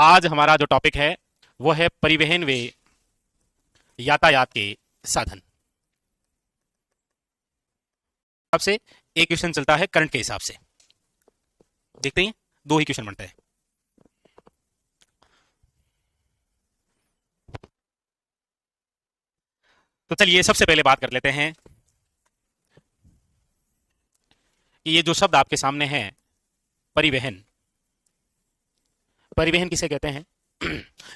आज हमारा जो टॉपिक है वो है परिवहन व यातायात के साधन। आपसे एक क्वेश्चन चलता है करंट के हिसाब से, देखते हैं दो ही क्वेश्चन बनते हैं। तो चलिए सबसे पहले बात कर लेते हैं कि ये जो शब्द आपके सामने है परिवहन, परिवहन किसे कहते हैं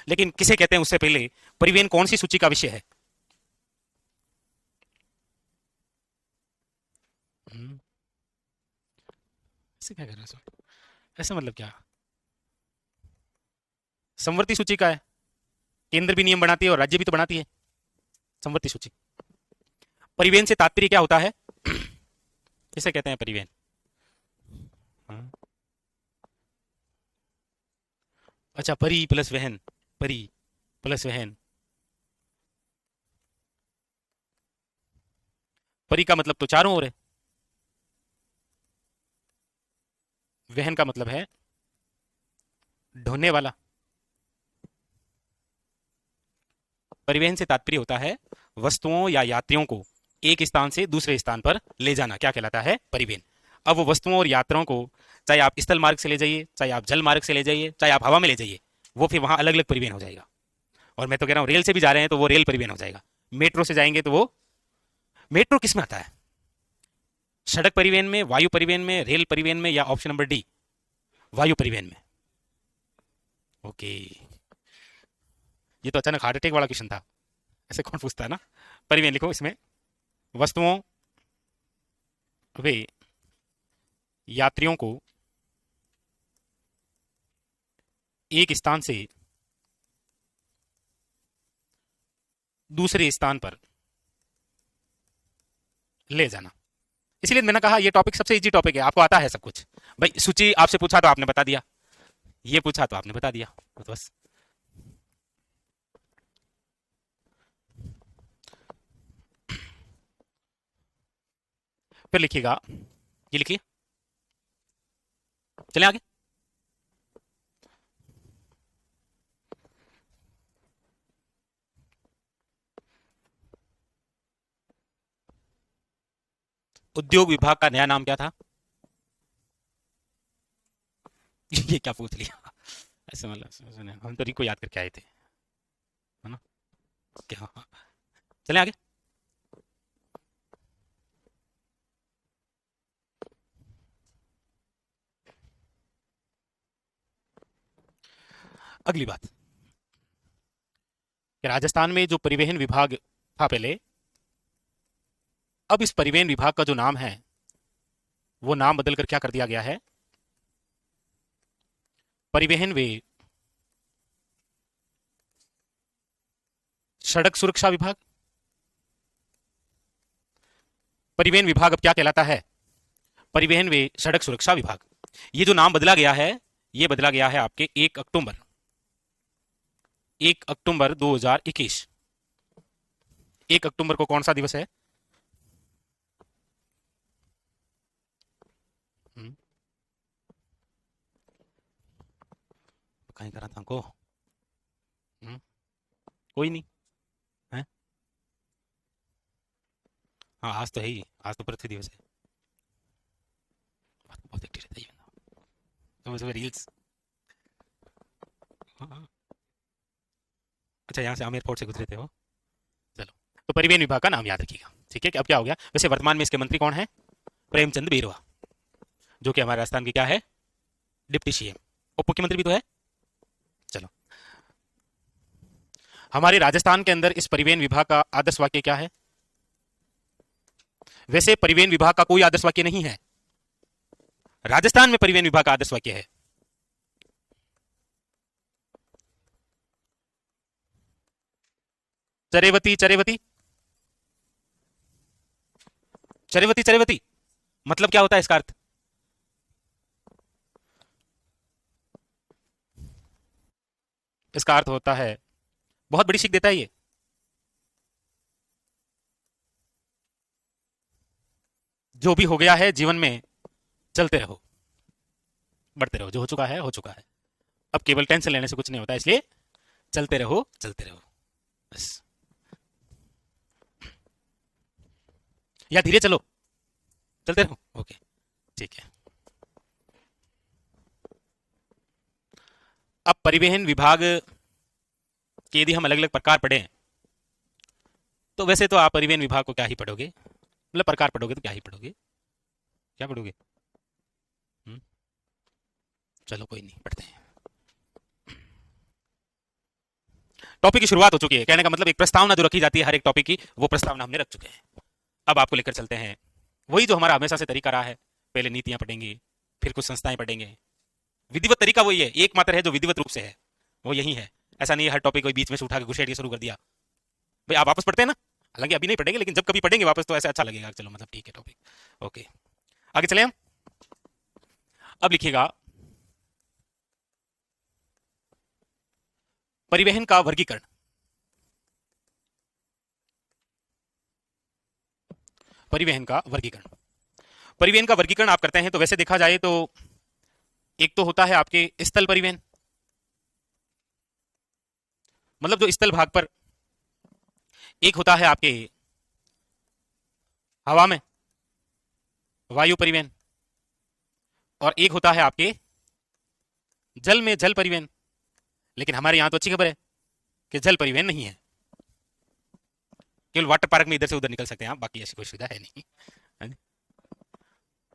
लेकिन किसे कहते हैं उससे पहले परिवहन कौन सी सूची का विषय है? ऐसे क्या कर रहे हैं? ऐसा मतलब क्या? संवर्ती सूची का है। केंद्र भी नियम बनाती है और राज्य भी तो बनाती है संवर्ती सूची। परिवहन से तात्पर्य क्या होता है? किसे कहते हैं परिवहन? हाँ? अच्छा, परि प्लस वहन, परि प्लस वहन। परि का मतलब तो चारों ओर है, वहन का मतलब है ढोने वाला। परिवहन से तात्पर्य होता है वस्तुओं या यात्रियों को एक स्थान से दूसरे स्थान पर ले जाना, क्या कहलाता है? परिवहन। अब वो वस्तुओं और यात्रियों को चाहे आप स्थल मार्ग से ले जाइए, चाहे आप जल मार्ग से ले जाइए, चाहे आप हवा में ले जाइए, वो फिर वहां अलग अलग परिवहन हो जाएगा। और मैं तो कह रहा हूं रेल से भी जा रहे हैं तो वो रेल परिवहन हो जाएगा, मेट्रो से जाएंगे तो वो मेट्रो किस में आता है? सड़क परिवहन में, वायु परिवहन में, रेल परिवहन में, या ऑप्शन नंबर डी वायु परिवहन में? ओके, ये तो अचानक हार्ट अटैक वाला क्वेश्चन था, ऐसे कौन पूछता है ना। परिवहन लिखो इसमें वस्तुओं वे यात्रियों को एक स्थान से दूसरे स्थान पर ले जाना। इसलिए मैंने कहा ये टॉपिक सबसे इजी टॉपिक है, आपको आता है सब कुछ। भाई सूची आपसे पूछा तो आपने बता दिया, ये पूछा तो आपने बता दिया, तो बस। फिर लिखिएगा, ये लिखिए, चले आगे। उद्योग विभाग का नया नाम क्या था? ये क्या पूछ लिया ऐसे, मतलब हम तो रिको याद करके आए थे, है ना? क्या? चले आगे। अगली बात कि राजस्थान में जो परिवहन विभाग था पहले, अब इस परिवहन विभाग का जो नाम है वो नाम बदलकर क्या कर दिया गया है? परिवहन व सड़क सुरक्षा विभाग। परिवहन विभाग अब क्या कहलाता है? परिवहन व सड़क सुरक्षा विभाग। ये जो नाम बदला गया है, ये बदला गया है आपके 1 अक्टूबर 2021। 1 अक्टूबर को कौन सा दिवस है? कहीं करा था को कोई नहीं है। हाँ आज तो है ही, आज तो पृथ्वी दिवस है। बहुत एक्टिव रहता है ये बंदा, सुबह सुबह रील्स। हाँ। अच्छा, यहाँ से आमेर फोर्ट से गुजरे थे वो। चलो, तो परिवहन विभाग का नाम याद रखिएगा, ठीक है? कि अब क्या हो गया? वैसे वर्तमान में इसके मंत्री कौन है? प्रेमचंद बेरवा, जो कि हमारे राजस्थान के क्या है? डिप्टी सीएम, उप मुख्यमंत्री भी तो है। चलो, हमारे राजस्थान के अंदर इस परिवहन विभाग का आदर्श वाक्य क्या है? वैसे परिवहन विभाग का कोई आदर्श वाक्य नहीं है, राजस्थान में परिवहन विभाग का आदर्श वाक्य है चरेवती चरेवती चरेवती चरेवती। मतलब क्या होता है इसका अर्थ? इसका अर्थ होता है, बहुत बड़ी सीख देता है ये, जो भी हो गया है जीवन में चलते रहो, बढ़ते रहो, जो हो चुका है हो चुका है, अब केवल टेंशन लेने से कुछ नहीं होता, इसलिए चलते रहो चलते रहो बस। या धीरे चलो, चलते रहो। ओके, ठीक है। अब परिवहन विभाग के यदि हम अलग अलग प्रकार पढ़ें, तो वैसे तो आप परिवहन विभाग को क्या ही पढ़ोगे, मतलब प्रकार पढ़ोगे तो क्या ही पढ़ोगे, क्या पढ़ोगे? हम्म, चलो कोई नहीं, पढ़ते हैं। टॉपिक की शुरुआत हो चुकी है, कहने का मतलब एक प्रस्तावना जो रखी जाती है हर एक टॉपिक की, वो प्रस्तावना हमने रख चुके हैं। अब आपको लेकर चलते हैं वही जो हमारा हमेशा से तरीका रहा है, पहले नीतियां पढ़ेंगे, फिर कुछ संस्थाएं पढ़ेंगे। विधिवत तरीका वही है, एकमात्र है जो विधिवत रूप से है, वो यही है। ऐसा नहीं है हर टॉपिक को बीच में से उठा के घुसेड़ के शुरू कर दिया। भाई आप वापस पढ़ते हैं ना, हालांकि अभी नहीं पढ़ेंगे, लेकिन जब कभी पढ़ेंगे वापस तो ऐसा अच्छा लगेगा। चलो मतलब ठीक है टॉपिक, ओके आगे चले हम। अब लिखिएगा परिवहन का वर्गीकरण। परिवहन का वर्गीकरण, परिवहन का वर्गीकरण आप करते हैं तो वैसे देखा जाए तो एक तो होता है आपके स्थल परिवहन, मतलब जो स्थल भाग पर, एक होता है आपके हवा में वायु परिवहन, और एक होता है आपके जल में जल परिवहन। लेकिन हमारे यहां तो अच्छी खबर है कि जल परिवहन नहीं है, केवल वाटर पार्क में इधर से उधर निकल सकते हैं आप, बाकी ऐसी कोई सुविधा है नहीं।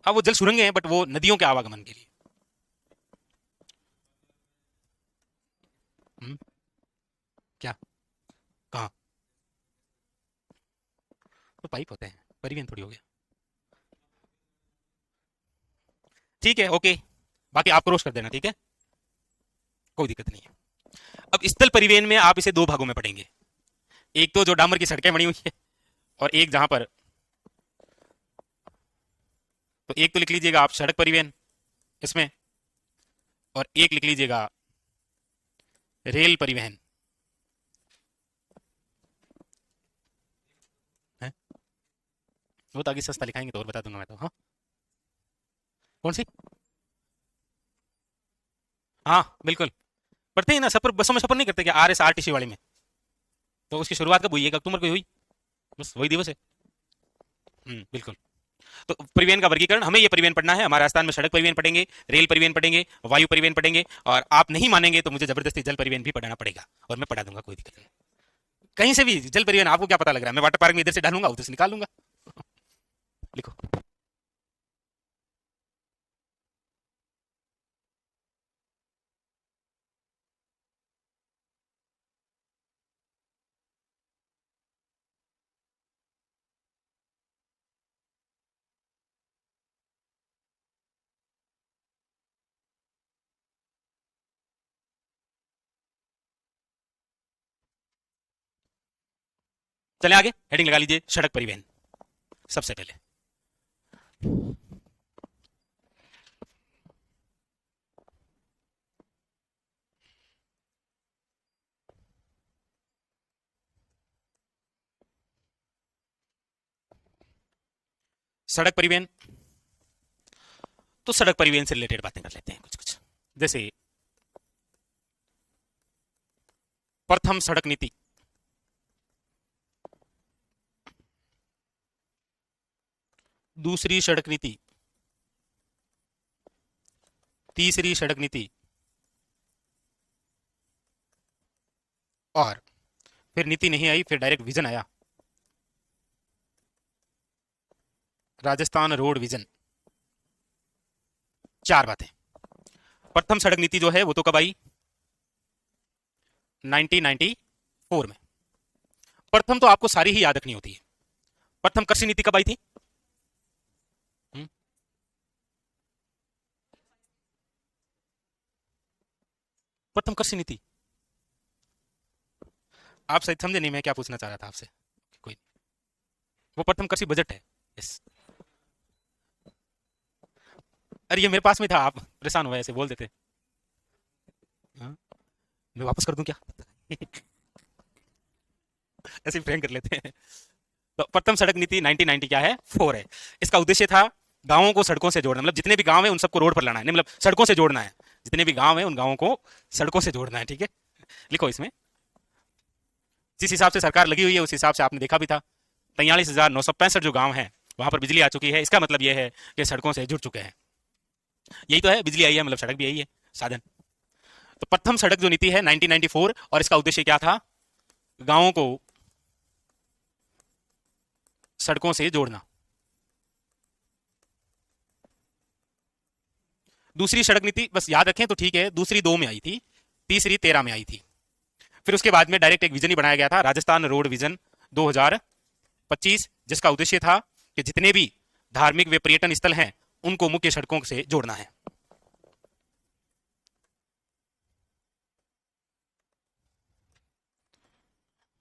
हाँ वो जल सुरंगें हैं, बट वो नदियों के आवागमन के लिए। क्या, कहाँ? तो पाइप होते हैं, परिवहन थोड़ी हो गया। ठीक है ओके, बाकी आप क्रॉस कर देना, ठीक है, कोई दिक्कत नहीं है। अब स्थल परिवहन में आप इसे दो भागों में पढ़ेंगे, एक तो जो डामर की सड़कें बनी हुई है, और एक जहां पर, तो एक तो लिख लीजिएगा आप सड़क परिवहन इसमें, और एक लिख लीजिएगा रेल परिवहन है। वो तो आगे सस्ता लिखाएंगे तो और बता दूंगा मैं तो। हाँ कौन सी? हाँ बिल्कुल, पढ़ते हैं ना, सफर बसों में सफर नहीं करते क्या, RSRTC वाले में? तो उसकी शुरुआत कब हुई? 1 अक्टूबर को हुई, बस वही दिवस है। बिल्कुल। तो परिवहन का वर्गीकरण, हमें ये परिवहन पढ़ना है। हमारे राजस्थान में सड़क परिवहन पढ़ेंगे, रेल परिवहन पढ़ेंगे, वायु परिवहन पढ़ेंगे, और आप नहीं मानेंगे तो मुझे जबरदस्ती जल परिवहन भी पढ़ाना पड़ेगा, और मैं पढ़ा दूंगा, कोई दिक्कत नहीं। कहीं से भी जल परिवहन, आपको क्या पता लग रहा है मैं वाटर पार्क में इधर से डालूंगा उधर से निकालूंगा? लिखो। चले आगे, हेडिंग लगा लीजिए सड़क परिवहन सबसे पहले। सड़क परिवहन, तो सड़क परिवहन से रिलेटेड बातें कर लेते हैं कुछ कुछ, जैसे प्रथम सड़क नीति, दूसरी सड़क नीति, तीसरी सड़क नीति, और फिर नीति नहीं आई, फिर डायरेक्ट विजन आया, राजस्थान रोड विजन। चार बातें। प्रथम सड़क नीति जो है वो तो कब आई? 1994 में। प्रथम तो आपको सारी ही याद रखनी होती है। प्रथम कृषि नीति कब आई थी? हम्म, प्रथम कृषि नीति, आप सही समझे नहीं मैं क्या पूछना चाह रहा था आपसे? कोई नहीं। वो प्रथम कृषि बजट है। यस, अरे ये मेरे पास में था, आप परेशान हुए ऐसे बोल देते। हाँ? मैं वापस कर दूं क्या? ऐसे फ्रेम कर लेते हैं। तो प्रथम सड़क नीति 1990 क्या है? 4 है। इसका उद्देश्य था गांवों को सड़कों से जोड़ना, मतलब जितने भी गांव हैं उन सबको रोड पर लाना है, नहीं मतलब सड़कों से जोड़ना है। जितने भी गांव हैं उन गांवों को सड़कों से जोड़ना है, ठीक है। लिखो इसमें, जिस हिसाब से सरकार लगी हुई है उस हिसाब से आपने देखा भी था, 43,965 जो गांव हैं वहां पर बिजली आ चुकी है। इसका मतलब यह है कि सड़कों से जुड़ चुके हैं। यही तो है, बिजली आई है मतलब सड़क भी आई है, साधन। तो प्रथम सड़क जो नीति है 1994, और इसका उद्देश्य क्या था? गांवों को सड़कों से जोड़ना। दूसरी सड़क नीति बस याद रखें तो ठीक है, दूसरी 2 में आई थी, तीसरी 13 में आई थी। फिर उसके बाद में डायरेक्ट एक विजन ही बनाया गया था, राजस्थान रोड विजन 2025, जिसका उद्देश्य था कि जितने भी धार्मिक व पर्यटन स्थल हैं उनको मुख्य सड़कों से जोड़ना है।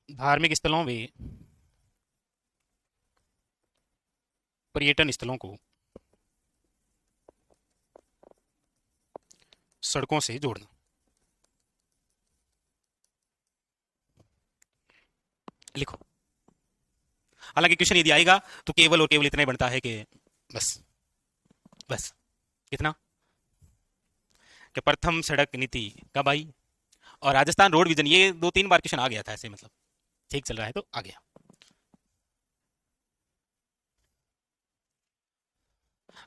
धार्मिक स्थलों व पर्यटन स्थलों को सड़कों से जोड़ना। लिखो। हालांकि क्वेश्चन यदि आएगा तो केवल और केवल इतना ही बनता है कि बस बस कितना, कि प्रथम सड़क नीति कब आई और राजस्थान रोड विजन, ये 2-3 बार क्वेश्चन आ गया था ऐसे, मतलब ठीक चल रहा है तो आ गया।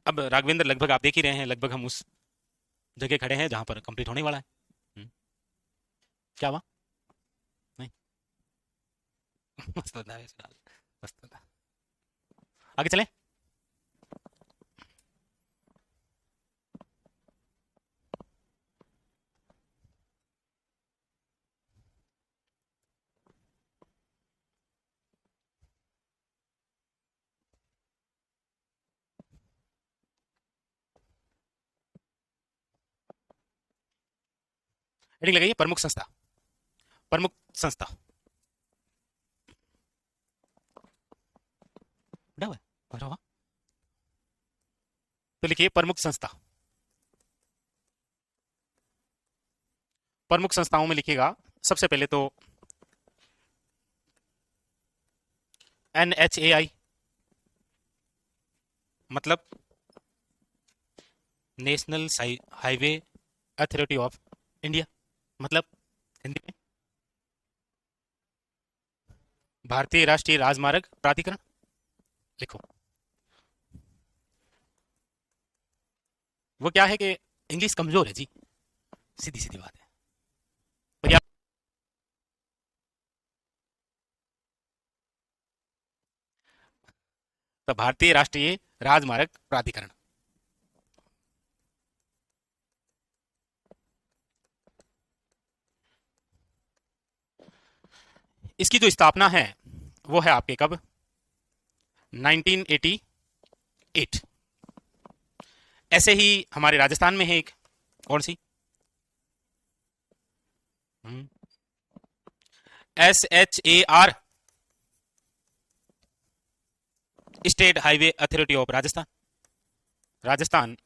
अब राघवेंद्र लगभग आप देख ही रहे हैं, लगभग हम उस जगह खड़े हैं जहां पर कंप्लीट होने वाला है। हम्म, क्या हुआ? नहीं। मस्त बता है फिलहाल, मस्त बता। आगे चलें। हेडिंग लगाइए, प्रमुख संस्था। प्रमुख संस्था बड़ा हुआ है, भरा हुआ। तो लिखिए प्रमुख संस्था। प्रमुख संस्थाओं में लिखिएगा सबसे पहले तो NHAI, मतलब national highway authority of India, मतलब हिंदी में भारतीय राष्ट्रीय राजमार्ग प्राधिकरण। लिखो। वो क्या है कि इंग्लिश कमजोर है जी, सीधी सीधी बात है। और तो भारतीय राष्ट्रीय राजमार्ग प्राधिकरण। इसकी जो स्थापना है वो है आपके कब? 1988। ऐसे ही हमारे राजस्थान में है एक, कौन सी? SHAR, state highway authority of Rajasthan. Rajasthan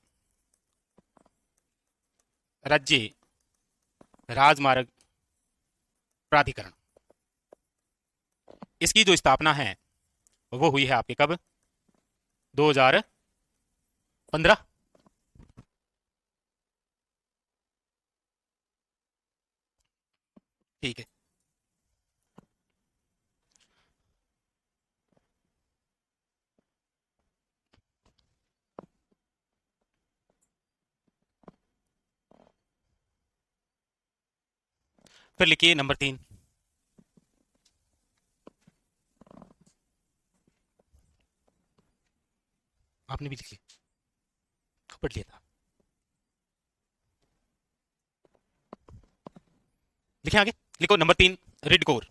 राज्य राजमार्ग प्राधिकरण। इसकी जो स्थापना है वो हुई है आपके कब? 2015। ठीक है। फिर लिखिए नंबर 3। आपने भी लिख लिया, पढ़ लिया था। लिखे आगे। लिखो नंबर 3, रिडकोर।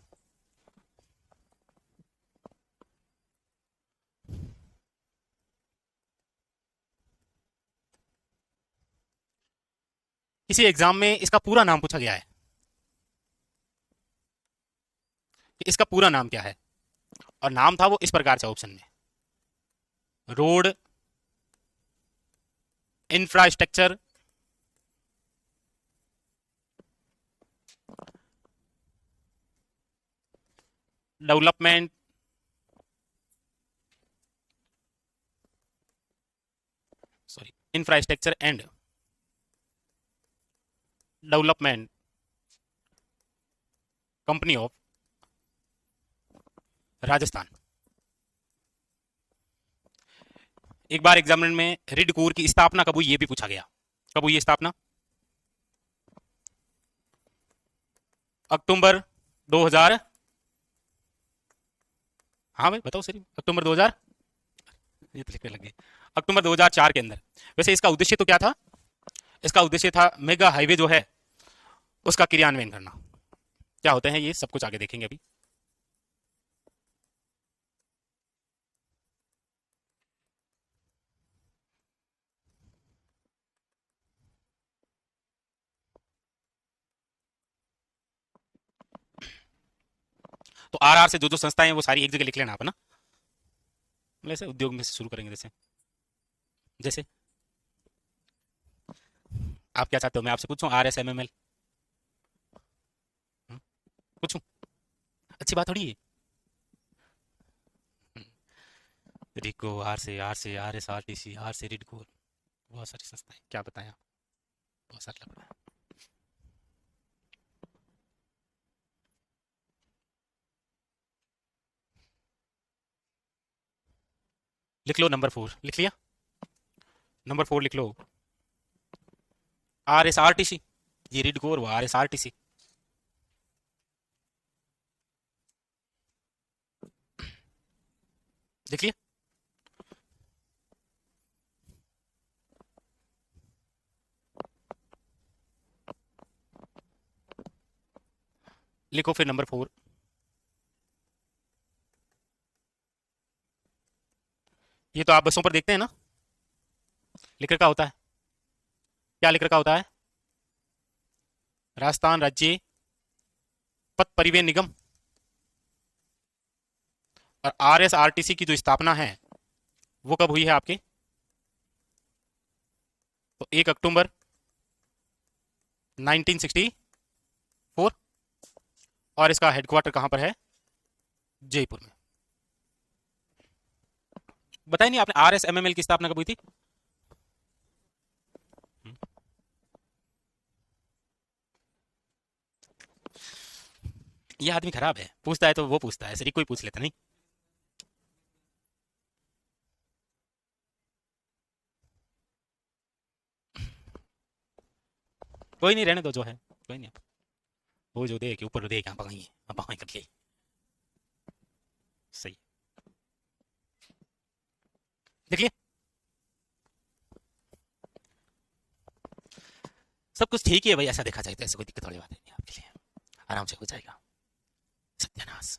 किसी एग्जाम में इसका पूरा नाम पूछा गया है कि इसका पूरा नाम क्या है, और नाम था वो इस प्रकार से ऑप्शन में: road infrastructure development sorry infrastructure and development company of Rajasthan. एक बार एग्जामिनेशन में रिडकोर की स्थापना कब हुई ये भी पूछा गया। कब हुई स्थापना? अक्टूबर 2000। हाँ भाई बताओ सर, अक्टूबर 2000, ये तो लिखने लगे, अक्टूबर 2004 के अंदर। वैसे इसका उद्देश्य तो क्या था? इसका उद्देश्य था मेगा हाईवे जो है उसका क्रियान्वयन करना। क्या होते हैं ये सब कुछ आगे देखेंगे अभी। तो आर से जो जो संस्थाएं हैं वो सारी एक जगह लिख लेना आप ना। जैसे उद्योग में से शुरू करेंगे, जैसे जैसे आप क्या चाहते हो मैं आपसे पूछूं? RSMML पूछूं? अच्छी बात थोड़ी है। रिको, RS RTC, आर से रिडको, बहुत सारी संस्थाएं, क्या बताया, बहुत सारे लग रहा है। लिख लो नंबर 4, लिख लिया? नंबर 4 लिख लो। RSRTC, ये रिडको और वो RSRTC। लिख लिया? लिखो फिर नंबर 4। ये तो आप बसों पर देखते हैं ना, लिख रखा होता है। क्या लिख रखा होता है? राजस्थान राज्य पथ परिवहन निगम। और RSRTC की जो स्थापना है वो कब हुई है आपके? तो 1 अक्टूबर 1964। और इसका हेडक्वार्टर कहां पर है? जयपुर में। बताइए नहीं आपने, RSMML की स्थापना कब हुई थी? ये आदमी खराब है, पूछता है तो वो पूछता है, सर कोई पूछ लेता नहीं। कोई नहीं, रहने दो जो है, कोई नहीं। वो जो दे के ऊपर दे, यहाँ पकाइए, अब पकाई कर लिए, सही। देखिए सब कुछ ठीक ही है भाई, ऐसा देखा जाए तो ऐसे कोई दिक्कत वाली बात नहीं आपके लिए, आराम से हो जाएगा। सत्यानाश,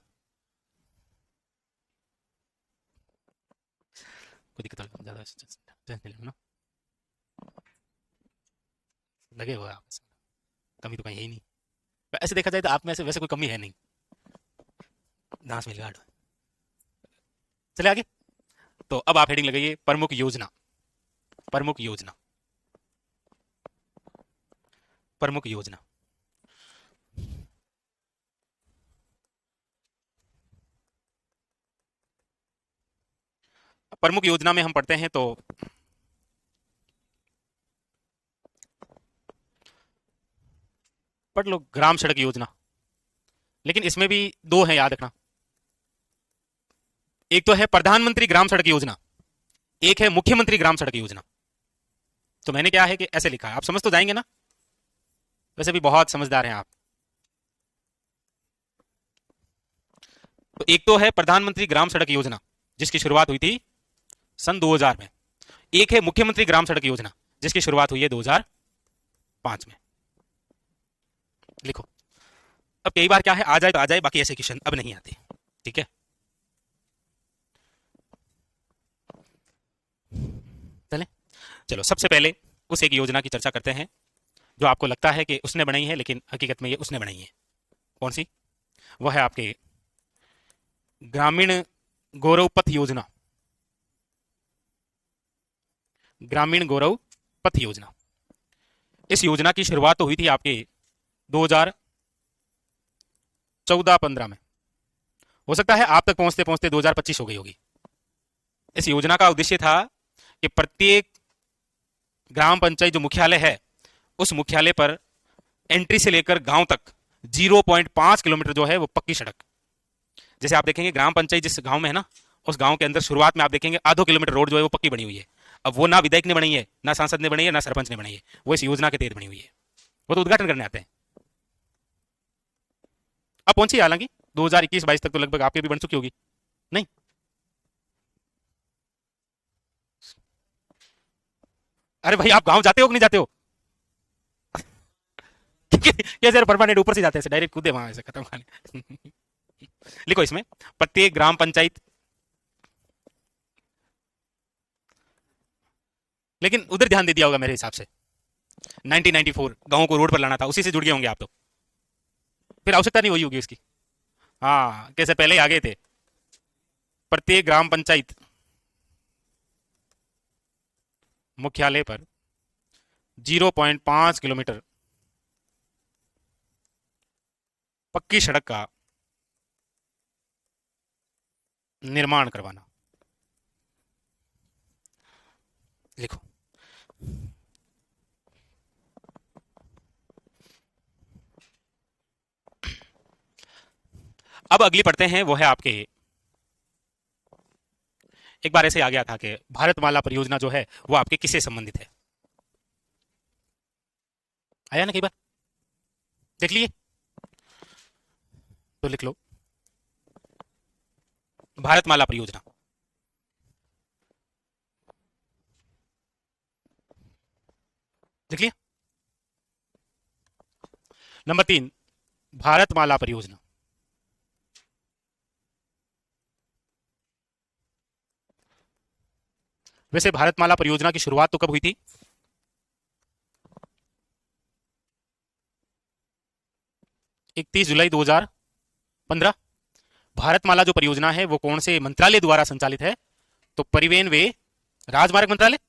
कोई दिक्कत वाली ज्यादा टेंशन नहीं लेना, लगे हुए आप, कमी तो कहीं है ही नहीं। ऐसे देखा जाए तो आप में से वैसे कोई कमी है नहीं, दांस मिल गाड़। चले आगे। तो अब आप हेडिंग लगाइए प्रमुख योजना। प्रमुख योजना, प्रमुख योजना। प्रमुख योजना में हम पढ़ते हैं तो पढ़ लो ग्राम सड़क योजना। लेकिन इसमें भी दो है, याद रखना। एक तो है प्रधानमंत्री ग्राम सड़क योजना, एक है मुख्यमंत्री ग्राम सड़क योजना। तो मैंने क्या है कि ऐसे लिखा है, आप समझ तो जाएंगे ना, वैसे भी बहुत समझदार हैं आप। तो एक तो है प्रधानमंत्री ग्राम सड़क योजना जिसकी शुरुआत हुई थी सन 2000 में। एक है मुख्यमंत्री ग्राम सड़क योजना जिसकी शुरुआत हुई है 2005 में। लिखो। अब कई बार क्या है, आ जाए तो आ जाए, बाकी ऐसे क्वेश्चन अब नहीं आते, ठीक है। चले, चलो सबसे पहले उस एक योजना की चर्चा करते हैं जो आपको लगता है कि उसने बनाई है, लेकिन हकीकत में ये उसने बनाई है। कौन सी? वह है आपके ग्रामीण गौरव पथ योजना। ग्रामीण गौरव पथ योजना। इस योजना की शुरुआत तो हुई थी आपके 2014-15 में। हो सकता है आप तक पहुंचते पहुंचते 2025 हो गई होगी। इस योजना का उद्देश्य था कि प्रत्येक ग्राम पंचायत जो मुख्यालय है, उस मुख्यालय पर एंट्री से लेकर गांव तक 0.5 किलोमीटर जो है वो पक्की सड़क। जैसे आप देखेंगे ग्राम पंचायत जिस गांव में है ना, उस गांव के अंदर शुरुआत में आप देखेंगे आधो किलोमीटर रोड जो है वो पक्की बनी हुई है। अब वो ना विधायक ने बनाई है, ना सांसद ने बनाई है, ना सरपंच ने बनाई है, वो इस योजना के तहत बनी हुई है। वो तो उद्घाटन करने आते हैं। अब पहुंची, हालांकि 2021-22 तक तो लगभग आपकी भी बन चुकी होगी। नहीं? अरे भाई आप गांव जाते हो कि नहीं जाते हो? कैसे परमानेंट ऊपर से जाते हैं, डायरेक्ट कूदे वहां से खत्म खाने। लिखो इसमें, प्रत्येक ग्राम पंचायत, लेकिन उधर ध्यान दे दिया होगा मेरे हिसाब से। 1994 गांवों को रोड पर लाना था, उसी से जुड़ गए होंगे आप तो। फिर आवश्यकता नहीं हुई होगी उसकी। हाँ, कैसे पहले ही आ गए थे। प्रत्येक ग्राम पंचायत मुख्यालय पर 0.5 किलोमीटर पक्की सड़क का निर्माण करवाना। लिखो। अब अगली पढ़ते हैं, वो है आपके, एक बार ऐसे आ गया था कि भारतमाला परियोजना जो है वो आपके किससे संबंधित है। आया ना कई बार, देख लिए तो लिख लो भारतमाला परियोजना। देख लिया। नंबर 3, भारतमाला परियोजना। वैसे भारतमाला परियोजना की शुरुआत तो कब हुई थी? 31 जुलाई 2015। भारतमाला जो परियोजना है वो कौन से मंत्रालय द्वारा संचालित है? तो परिवहन व राजमार्ग मंत्रालय।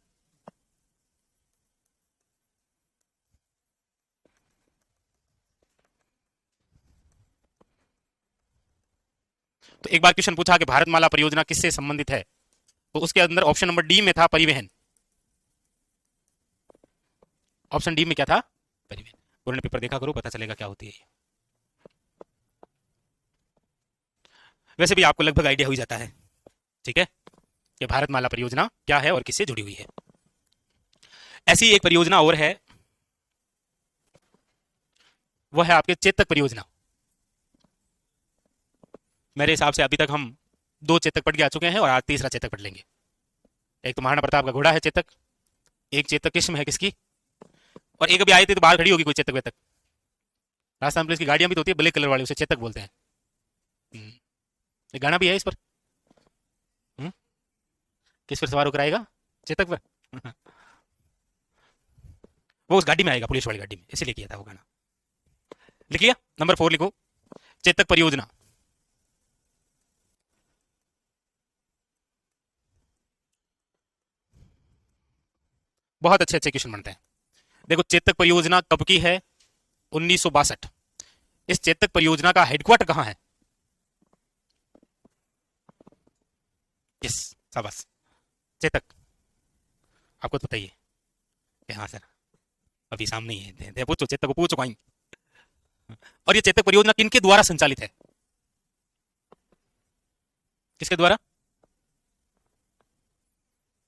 तो एक बार क्वेश्चन पूछा कि भारतमाला परियोजना किससे संबंधित है, तो उसके अंदर ऑप्शन नंबर डी में था परिवहन। ऑप्शन डी में क्या था? परिवहन। पूर्ण पेपर देखा करो, पता चलेगा क्या होती है ये। वैसे भी आपको लगभग आइडिया हो जाता है, ठीक है, कि भारतमाला परियोजना क्या है और किससे जुड़ी हुई है। ऐसी एक परियोजना और है, वह है आपके चेतक परियोजना। मेरे हिसाब से अभी तक हम 2 चेतक पढ़ के आ चुके हैं और आज तीसरा चेतक पढ़ लेंगे। एक तो महाराणा प्रताप का घोड़ा है चेतक, एक चेतक किस्म है किसकी, और एक अभी आई थी तो बाहर खड़ी होगी कोई चेतक वेतक। राजस्थान पुलिस की गाड़ियां भी तो होती है ब्लैक कलर वाली, उसे चेतक बोलते हैं। हम्म, एक गाना भी है इस पर। हम्म, किस पर सवार होकर आएगा? चेतक पर। वो उस गाड़ी में आएगा, पुलिस वाली गाड़ी में, इसीलिए किया था वो गाना। लिख लिया? नंबर 4 लिखो, चेतक परियोजना। बहुत अच्छे अच्छे क्वेश्चन बनते हैं। देखो चेतक परियोजना कब की है? 1962। इस चेतक परियोजना का हेडक्वार्टर कहां है? यस, शाबाश। चेतक, आपको तो पता ही है कि हाँ सर, अभी सामने ही है, पूछो चेतक को, पूछो कहीं। और ये चेतक परियोजना किनके द्वारा संचालित है? किसके द्वारा?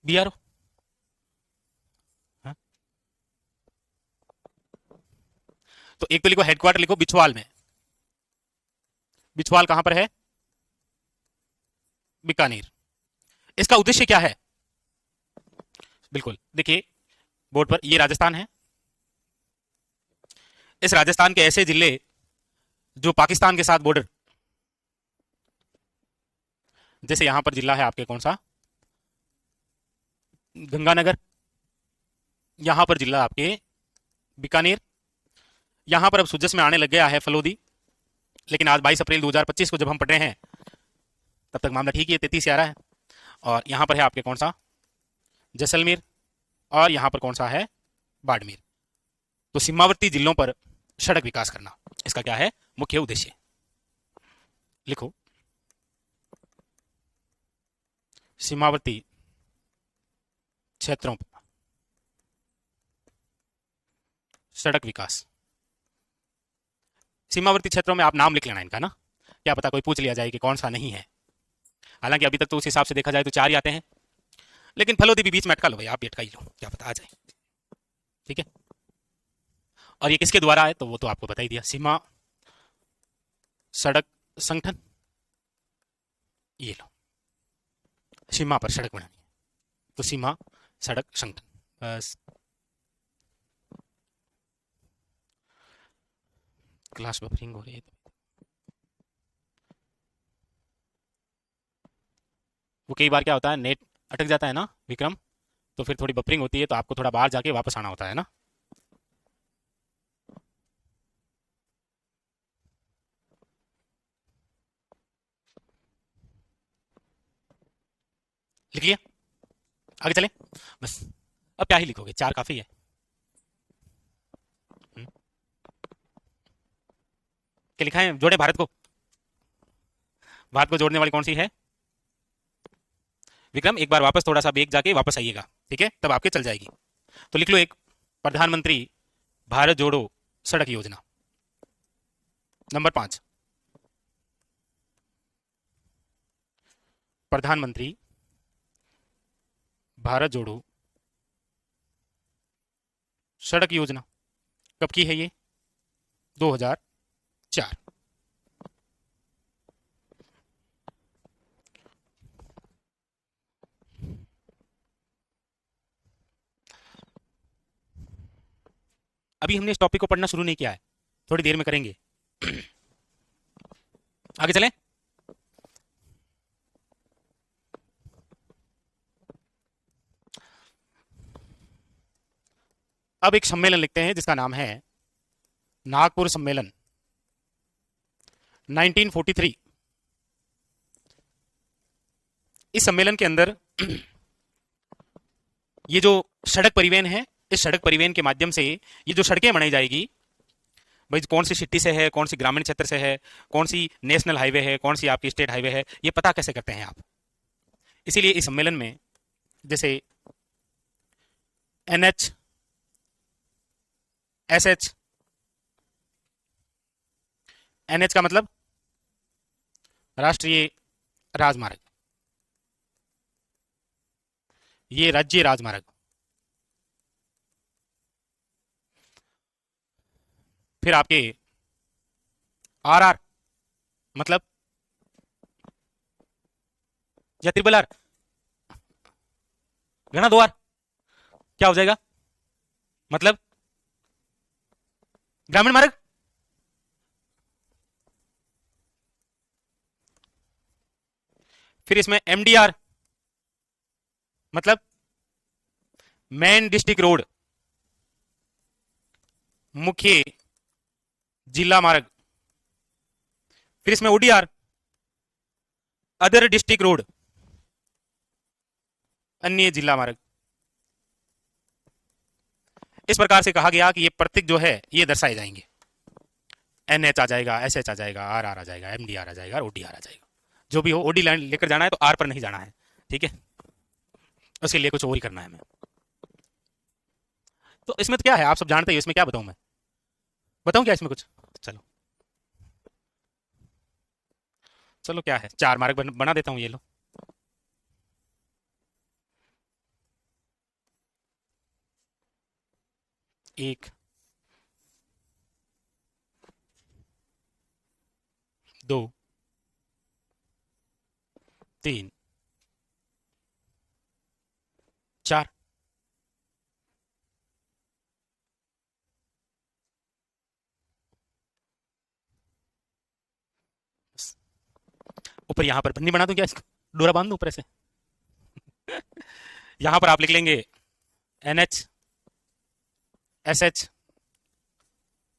बीआरओ। हाँ? तो एक तो लिखो हेडक्वार्टर, लिखो बिछवाल में। बिछवाल कहां पर है? बीकानेर। इसका उद्देश्य क्या है? बिल्कुल देखिए बोर्ड पर, ये राजस्थान है। इस राजस्थान के ऐसे जिले जो पाकिस्तान के साथ बॉर्डर, जैसे यहां पर जिला है आपके कौन सा, गंगानगर। यहां पर जिला आपके बीकानेर। यहां पर अब सुजस में आने लग गया है फलोदी, लेकिन आज 22 अप्रैल 2025 को जब हम पढ़ रहे हैं तब तक मामला ठीक ही है, 33 से आ रहा है। और यहां पर है आपके कौन सा, जैसलमेर। और यहां पर कौन सा है, बाड़मेर। तो सीमावर्ती जिलों पर सड़क विकास करना इसका क्या है, मुख्य उद्देश्य। लिखो, सीमावर्ती क्षेत्रों पर सड़क विकास। सीमावर्ती क्षेत्रों में आप नाम लिख लेना इनका ना, क्या पता कोई पूछ लिया जाए कि कौन सा नहीं है। हालांकि अभी तक तो उस हिसाब से देखा जाए तो 4 ही आते हैं, लेकिन फलोदी भी बीच में अटका लो भाई, आप भी अटका ही लो, क्या पता आ जाए। ठीक है, और ये किसके द्वारा है तो वो तो आपको बता ही दिया, सीमा सड़क संगठन। ये लो, सीमा पर सड़क बनानी है तो सीमा सड़क संगठन, बस। क्लास बफरिंग हो रही है, वो कई बार क्या होता है नेट अटक जाता है ना विक्रम, तो फिर थोड़ी बफरिंग होती है, तो आपको थोड़ा बाहर जाके वापस आना होता है ना। लिख लिया, आगे चले बस। अब क्या ही लिखोगे, 4 काफी है। हम्म, क्या लिखा है, जोड़े भारत को, भारत को जोड़ने वाली कौन सी है विक्रम, एक बार वापस थोड़ा सा बेग जाके वापस आइएगा, ठीक है, तब आपके चल जाएगी। तो लिख लो एक, प्रधानमंत्री भारत जोड़ो सड़क योजना। नंबर 5, प्रधानमंत्री भारत जोड़ो सड़क योजना, कब की है ये, 2004। अभी हमने इस टॉपिक को पढ़ना शुरू नहीं किया है, थोड़ी देर में करेंगे। आगे चलें। अब एक सम्मेलन लिखते हैं जिसका नाम है नागपुर सम्मेलन 1943। इस सम्मेलन के अंदर ये जो सड़क परिवहन है, इस सड़क परिवहन के माध्यम से ये जो सड़कें बनाई जाएगी भाई, कौन सी सिटी से है, कौन सी ग्रामीण क्षेत्र से है, कौन सी नेशनल हाईवे है, कौन सी आपकी स्टेट हाईवे है, ये पता कैसे करते हैं आप। इसीलिए इस सम्मेलन में जैसे NH SH, NH का मतलब राष्ट्रीय राजमार्ग, ये राज्य राजमार्ग। फिर आपके RR मतलब, या RRR, गणा 2 R, क्या हो जाएगा, मतलब ग्रामीण मार्ग। फिर इसमें MDR मतलब मेन डिस्ट्रिक्ट रोड, मुख्य जिला मार्ग। फिर इसमें ODR अदर डिस्ट्रिक्ट रोड, अन्य जिला मार्ग। इस प्रकार से कहा गया कि ये प्रतीक जो है ये दर्शाए जाएंगे, NH आ जाएगा, SH आ जाएगा, RR आ जाएगा, MDR आ जाएगा, ODR आ जाएगा। जो भी हो, OD लाइन लेकर जाना है तो R पर नहीं जाना है, ठीक है, उसके लिए कुछ और ही करना है हमें। तो इसमें तो क्या है, आप सब जानते हो, इसमें क्या बताऊं मैं, बताऊं क्या इसमें कुछ, चलो चलो, क्या है, 4 मार्ग बना देता हूं, ये लो। 1, 2, 3, 4। ऊपर यहां पर पन्नी बना दूं क्या, इसको डोरा बांध दूं ऊपर से। यहां पर आप लिख लेंगे NH SH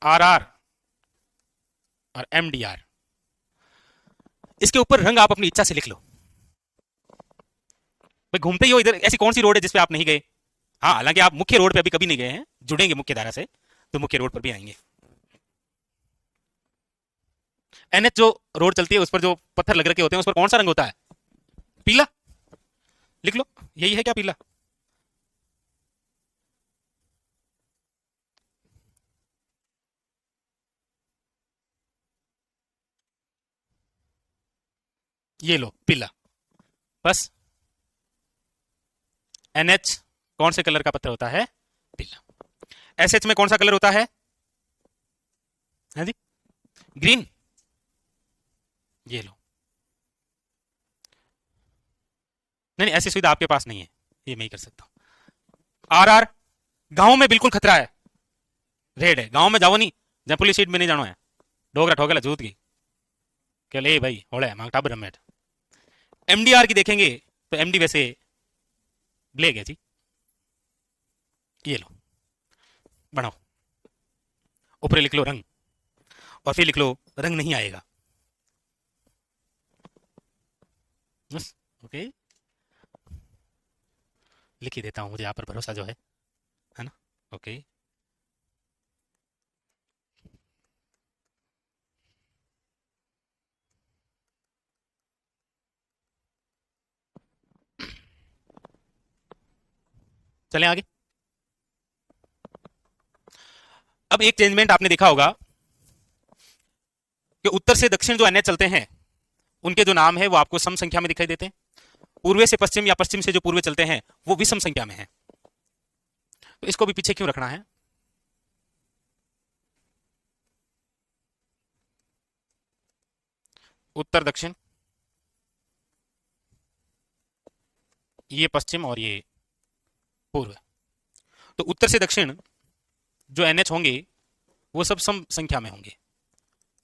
RR और MDR। इसके ऊपर रंग आप अपनी इच्छा से लिख लो भाई, घूमते ही हो इधर, ऐसी कौन सी रोड है जिसपे आप नहीं गए। हाँ, हालांकि आप मुख्य रोड पे अभी कभी नहीं गए हैं, जुड़ेंगे मुख्य धारा से तो मुख्य रोड पर भी आएंगे। NH जो रोड चलती है उस पर जो पत्थर लग रखे होते हैं उस पर कौन सा रंग होता है, पीला, लिख लो, यही है क्या, पीला। ये लो पीला। बस NH कौन से कलर का पत्थर होता है? पीला। SH में कौन सा कलर होता है जी? ग्रीन। ये लो। नहीं नहीं, ऐसी सुविधा आपके पास नहीं है, ये मैं ही कर सकता हूं। RR गांव में बिल्कुल खतरा है, रेड है। गांव में जाओ नहीं, जब पुलिस सीट में नहीं जानो है। डोगरा ठोकेला जूत की क्या ले भाई होड़ा मांग टाबर रमेट। MDR की देखेंगे तो MD वैसे ब्लैक है जी। ये लो बनाओ, ऊपर लिख लो रंग, और फिर लिख लो रंग नहीं आएगा। बस ओके, लिख ही देता हूं, मुझे यहाँ पर भरोसा जो है ना। ओके। चलें आगे। अब एक चेंजमेंट आपने देखा होगा कि उत्तर से दक्षिण जो NH चलते हैं उनके जो नाम है वो आपको सम संख्या में दिखाई देते हैं। पूर्व से पश्चिम या पश्चिम से जो पूर्व चलते हैं वो विषम संख्या में है। तो इसको भी पीछे क्यों रखना है? उत्तर दक्षिण, ये पश्चिम और ये पूर्व। तो उत्तर से दक्षिण जो NH होंगे वो सब सम संख्या में होंगे।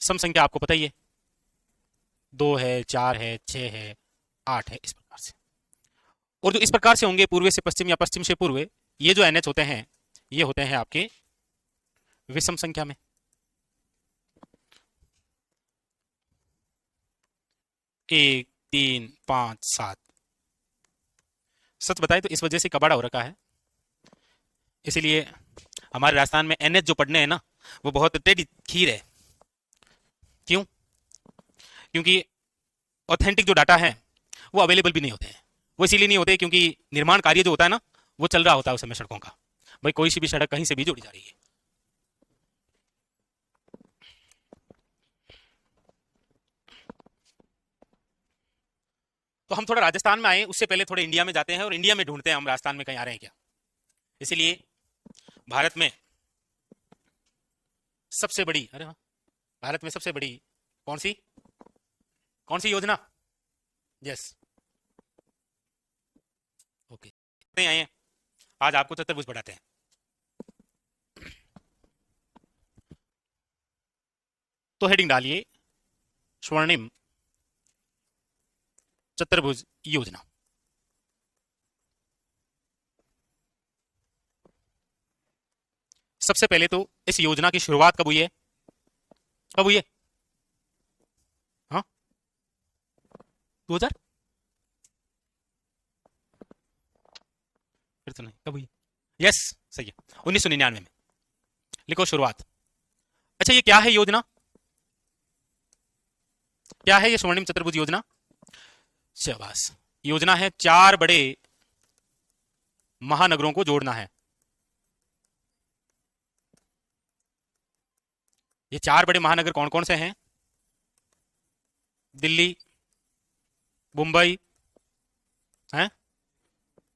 सम संख्या आपको पता ही है, 2 है, 4 है, 6 है, 8 है, इस प्रकार से। और जो इस प्रकार से होंगे पूर्व से पश्चिम या पश्चिम से पूर्व, ये जो NH होते हैं ये होते हैं आपके विषम संख्या में। 1 3 5 7। सच बताए तो इस वजह से कबाड़ा हो रखा है, इसीलिए हमारे राजस्थान में NH जो पढ़ने हैं ना वो बहुत टेढ़ी खीर है। क्यों? क्योंकि ऑथेंटिक जो डाटा है वो अवेलेबल भी नहीं होते हैं। वो इसीलिए नहीं होते क्योंकि निर्माण कार्य जो होता है ना वो चल रहा होता है उस समय सड़कों का। भाई कोई सी भी सड़क कहीं से भी जोड़ी जा रही है। तो हम थोड़ा राजस्थान में आए उससे पहले थोड़े इंडिया में जाते हैं और इंडिया में ढूंढते हैं हम राजस्थान में कहीं आ रहे हैं क्या। इसीलिए भारत में सबसे बड़ी, अरे हाँ, भारत में सबसे बड़ी कौन सी कौन सी योजना? यस ओके, आए हैं आज आपको चतुर्भुज बढ़ाते हैं। तो हेडिंग डालिए स्वर्णिम चतुर्भुज योजना। सबसे पहले तो इस योजना की शुरुआत कब हुई है? कब हुई है? हाँ, 2000, फिर तो नहीं, कब हुई? यस सही है, 1999 में। लिखो शुरुआत। अच्छा ये क्या है योजना? क्या है ये स्वर्णिम चतुर्भुज योजना? शाबाश। योजना है 4 बड़े महानगरों को जोड़ना है। ये 4 बड़े महानगर कौन कौन से हैं? दिल्ली, मुंबई है,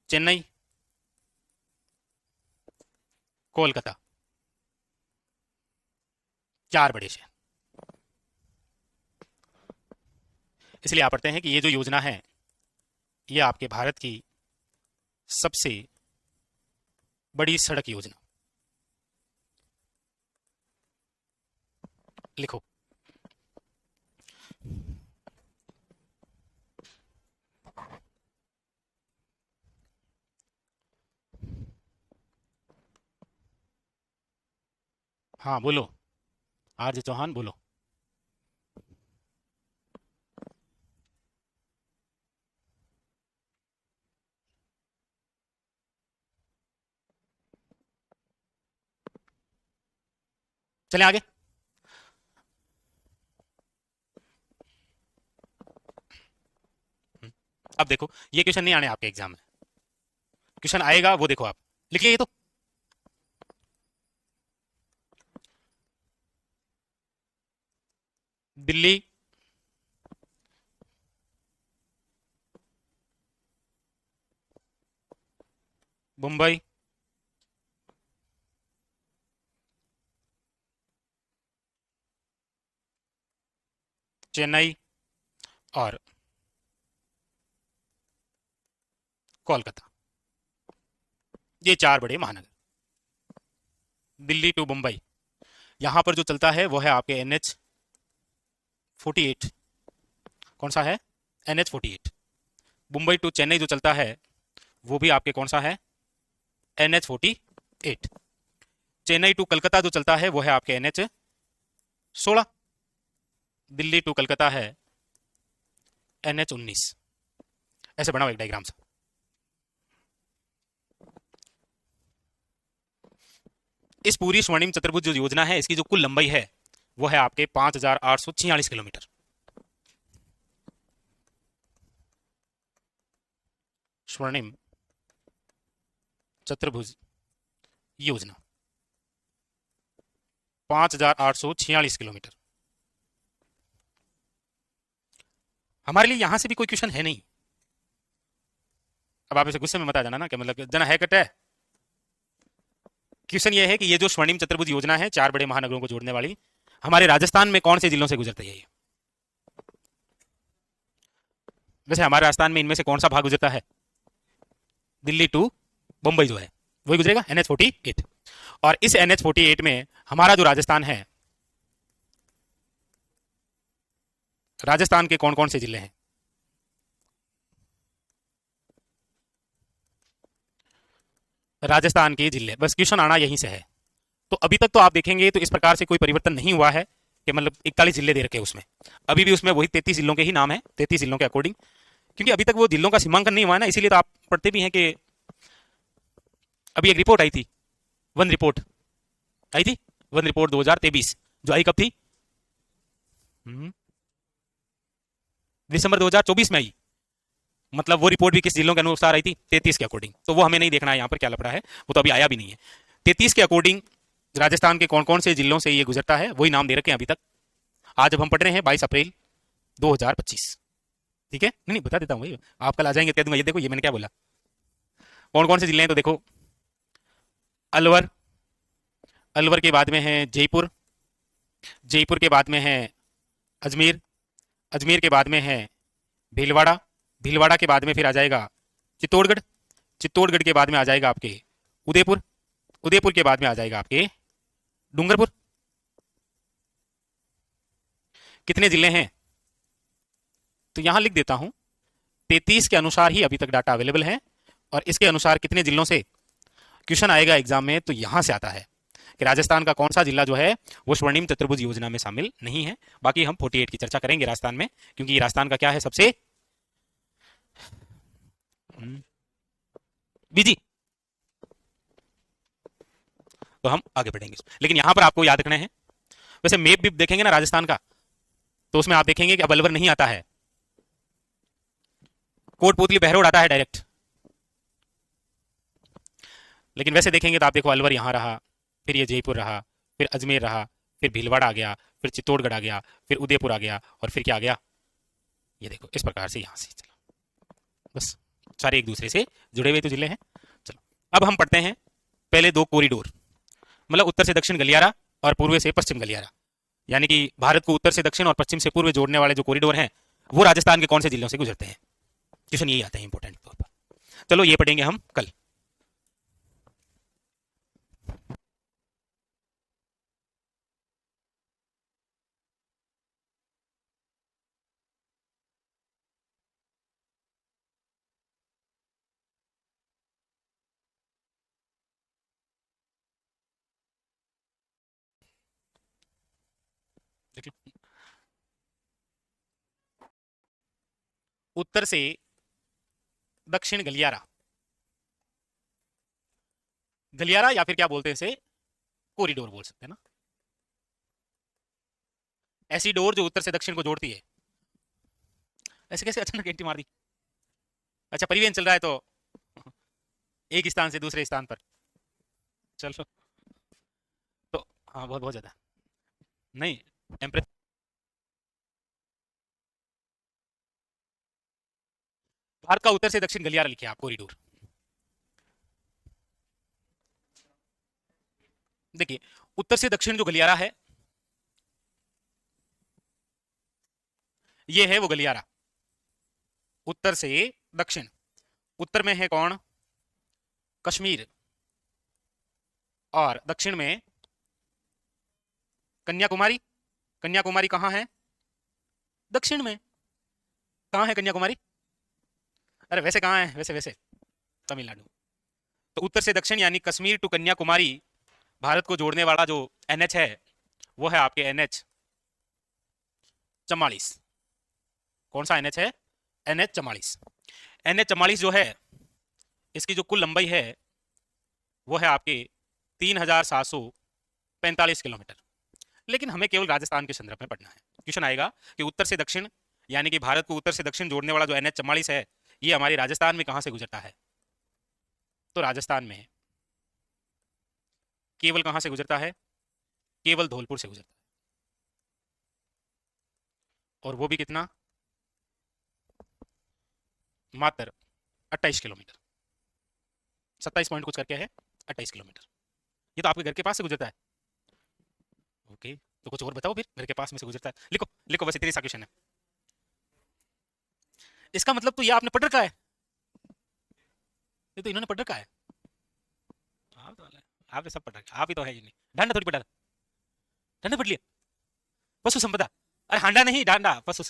चेन्नई, कोलकाता। 4 बड़े शहर। इसलिए आप पढ़ते हैं कि ये जो योजना है ये आपके भारत की सबसे बड़ी सड़क योजना। लिखो। हाँ बोलो, RJ चौहान बोलो। चलें आगे। अब देखो ये क्वेश्चन नहीं आने आपके एग्जाम में, क्वेश्चन आएगा वो देखो आप लिखिए। ये तो दिल्ली, मुंबई, चेन्नई और कोलकाता, ये चार बड़े महानगर। दिल्ली टू मुंबई, यहां पर जो चलता है वो है आपके NH 48। कौन सा है? NH 48। मुंबई टू चेन्नई जो चलता है वो भी आपके कौन सा है? NH 48। चेन्नई टू कलकत्ता जो चलता है वो है आपके NH 16। दिल्ली टू कलकत्ता है NH 19। ऐसे बनाओ एक डायग्राम सा। इस पूरी स्वर्णिम चतुर्भुज जो योजना है इसकी जो कुल लंबाई है वो है आपके 5,846 किलोमीटर। स्वर्णिम चतुर्भुज योजना 5,846 किलोमीटर। हमारे लिए यहां से भी कोई क्वेश्चन है नहीं। अब आप इसे गुस्से में मत आ जाना ना कि मतलब जना है कट है। क्वेश्चन ये है कि ये जो स्वर्णिम चतुर्भुज योजना है चार बड़े महानगरों को जोड़ने वाली, हमारे राजस्थान में कौन से जिलों से गुजरती है ये? वैसे हमारे राजस्थान में इनमें से कौन सा भाग गुजरता है? दिल्ली टू मुंबई जो है वही गुजरेगा, NH 48। और इस NH 48 में हमारा जो राजस्थान है, राजस्थान के कौन कौन से जिले हैं? राजस्थान के जिले, बस क्वेश्चन आना यहीं से है। तो अभी तक तो आप देखेंगे तो इस प्रकार से कोई परिवर्तन नहीं हुआ है कि मतलब 41 जिले दे रखे उसमें, अभी भी उसमें वही 33 जिलों के ही नाम है, 33 जिलों के अकॉर्डिंग। क्योंकि अभी तक वो जिलों का सीमांकन नहीं हुआ है ना, इसीलिए तो आप पढ़ते भी हैं कि अभी एक रिपोर्ट आई थी, वन रिपोर्ट आई थी, वन रिपोर्ट 2023 जो आई कब थी? दिसंबर 2024 में आई। मतलब वो रिपोर्ट भी किस जिलों के अनुसार आई थी? 33 के अकॉर्डिंग। तो वो हमें नहीं देखना है यहाँ पर क्या लफड़ा है, वो तो अभी आया भी नहीं है। 33 के अकॉर्डिंग राजस्थान के कौन कौन से जिलों से ये गुजरता है वही नाम दे रखे हैं अभी तक। आज अब हम पढ़ रहे हैं 22 अप्रैल 2025। ठीक है, नहीं नहीं बता देता हूँ भाई, आप कल आ जाएंगे कह दूंगा ये देखो ये मैंने क्या बोला। कौन कौन से जिले हैं तो देखो, अलवर, अलवर के बाद में है जयपुर, जयपुर के बाद में है अजमेर, अजमेर के बाद में है भीलवाड़ा, भीलवाड़ा के बाद में फिर आ जाएगा चित्तौड़गढ़, चित्तौड़गढ़ के बाद में आ जाएगा आपके उदयपुर, उदयपुर के बाद में आ जाएगा आपके डूंगरपुर। कितने जिले हैं? तो यहां लिख देता हूं, 33 के अनुसार ही अभी तक डाटा अवेलेबल है। और इसके अनुसार कितने जिलों से क्वेश्चन आएगा एग्जाम में, तो यहां से आता है कि राजस्थान का कौन सा जिला जो है वो स्वर्णिम चतुर्भुज योजना में शामिल नहीं है। बाकी हम 48 की चर्चा करेंगे राजस्थान में, क्योंकि ये राजस्थान का क्या है सबसे बिजी। तो हम आगे बढ़ेंगे, लेकिन यहां पर आपको याद रखना है। वैसे मैप भी देखेंगे ना राजस्थान का, तो उसमें आप देखेंगे कि अब अलवर नहीं आता है, कोटपुतली बहरोड आता है डायरेक्ट। लेकिन वैसे देखेंगे तो आप देखो अलवर यहां रहा, फिर ये जयपुर रहा, फिर अजमेर रहा, फिर भीलवाड़ा आ गया, फिर चित्तौड़गढ़ आ गया, फिर उदयपुर आ गया, और फिर क्या आ गया? ये देखो इस प्रकार से यहां से चलो, बस सारे एक दूसरे से जुड़े हुए तो जिले हैं। चलो अब हम पढ़ते हैं पहले दो कॉरिडोर, मतलब उत्तर से दक्षिण गलियारा और पूर्व से पश्चिम गलियारा, यानी कि भारत को उत्तर से दक्षिण और पश्चिम से पूर्व जोड़ने वाले जो कॉरिडोर हैं वो राजस्थान के कौन से जिलों से गुजरते हैं। क्वेश्चन यही आता है इंपॉर्टेंट तौर पर। चलो ये पढ़ेंगे हम कल। उत्तर से दक्षिण गलियारा, गलियारा या फिर क्या बोलते हैं इसे, कॉरिडोर बोल सकते हैं ना, ऐसी डोर जो उत्तर से दक्षिण को जोड़ती है। ऐसे कैसे अचानक एंटी मार दी? अच्छा परिवहन चल रहा है तो एक स्थान से दूसरे स्थान पर, चलो तो हाँ बहुत बहुत ज्यादा नहीं, टेम्परेचर। भारत का उत्तर से दक्षिण गलियारा लिखे आप कॉरिडोर। देखिए, उत्तर से दक्षिण जो गलियारा है, ये है वो गलियारा। उत्तर से दक्षिण, उत्तर में है कौन? कश्मीर, और दक्षिण में कन्याकुमारी। कन्याकुमारी कहाँ है? दक्षिण में। कहाँ है कन्याकुमारी? अरे वैसे कहाँ है? वैसे वैसे तमिलनाडु। तो उत्तर से दक्षिण यानी कश्मीर टू कन्याकुमारी, भारत को जोड़ने वाला जो एनएच है वो है आपके एनएच 44। कौन सा एनएच है? एनएच 44। एनएच 44 जो है, इसकी जो कुल लंबाई है वो है आपके 3745 किलोमीटर। लेकिन हमें केवल राजस्थान के संदर्भ में पढ़ना है। क्वेश्चन आएगा कि उत्तर से दक्षिण यानी कि भारत को उत्तर से दक्षिण जोड़ने वाला जो एनएच 44 है, ये हमारे राजस्थान में कहां से गुजरता है? तो राजस्थान में केवल कहां से गुजरता है? केवल धौलपुर से गुजरता है। और वो भी कितना? मात्र 28 किलोमीटर। 27 पॉइंट कुछ करके है, 28 किलोमीटर। ये तो आपके घर के पास से गुजरता है। ओके, तो कुछ और बताओ फिर, घर के पास में से गुजरता है। लिखो लिखो, बस इतनी सा क्वेश्चन है। इसका मतलब तो ये आपने पढ़ रखा है, ये तो इन्होंने पढ़ रखा है। आप तो आपने सब पढ़ रखा है, आप ही तो है ही नहीं। डांडा थोड़ी पढ़ा था, डांडा पढ़ लिया। पशु संपदा, अरे हांडा नहीं, डांडा, पशु।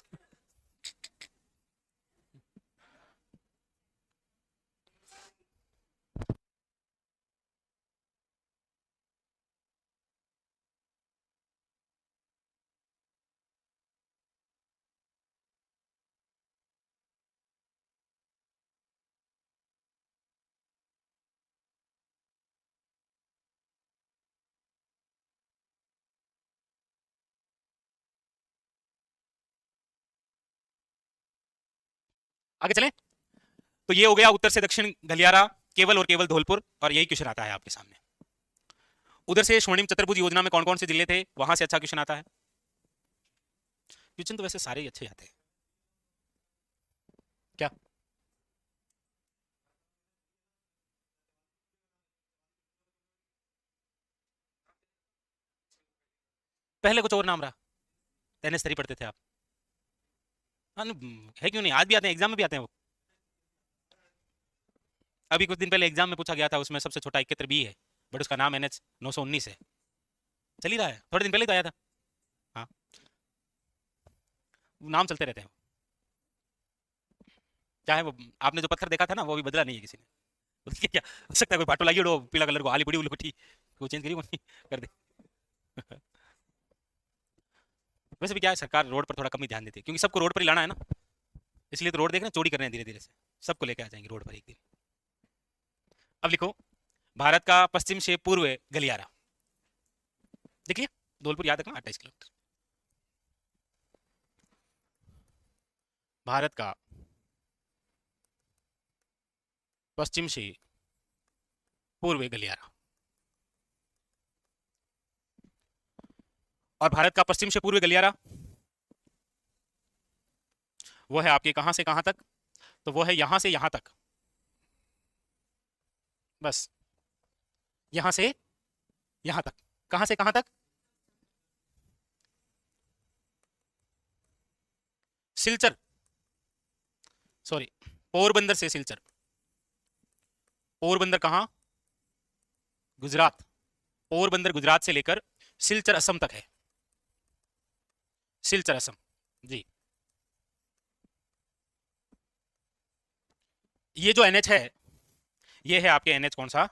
आगे चलें। तो ये हो गया उत्तर से दक्षिण गलियारा, केवल और केवल धौलपुर, और यही क्वेश्चन आता है आपके सामने। उधर से स्वर्णिम चतुर्भुज योजना में कौन कौन से जिले थे, वहां से अच्छा क्वेश्चन आता है। क्वेश्चन तो वैसे सारे ही अच्छे आते हैं। क्या पहले कुछ और नाम रहा? एनएस 3 पढ़ते थे आप? हाँ, है क्यों नहीं, आज भी आते हैं, एग्जाम में भी आते हैं वो। अभी कुछ दिन पहले एग्जाम में पूछा गया था, उसमें सबसे छोटा 71 बी है, बट उसका नाम एनएच 919 है। चल ही रहा है, थोड़े दिन पहले तो आया था। हाँ, नाम चलते रहते हैं। चाहे वो आपने जो पत्थर देखा था ना, वो भी बदला नहीं है किसी ने। उसके क्या हो सकता है, कोई पाटो लगी उड़ो पीला कलर को, आली बड़ी उलटी वो चेंज करी, वो नहीं कर दे। वैसे भी क्या है, सरकार रोड पर थोड़ा कम ही ध्यान देती है, क्योंकि सबको रोड पर ही लाना है ना, इसलिए तो रोड देख रहे हैं, चोरी कर रहे हैं धीरे धीरे से। सबको लेके आ जाएंगे रोड पर एक दिन। अब लिखो, भारत का पश्चिम से पूर्व गलियारा। देखिए, धौलपुर याद रखना, 28 किलोमीटर। भारत का पश्चिम से पूर्व गलियारा, और भारत का पश्चिम से पूर्व गलियारा वो है आपके कहां से कहां तक? तो वो है यहां से यहां तक, बस यहां से यहां तक। कहां से कहां तक? सिलचर, सॉरी, पोरबंदर से सिलचर। पोरबंदर कहां? गुजरात। पोरबंदर गुजरात से लेकर सिलचर असम तक है। सिलचर असम, जी। ये जो एनएच है, ये है आपके एनएच कौन सा?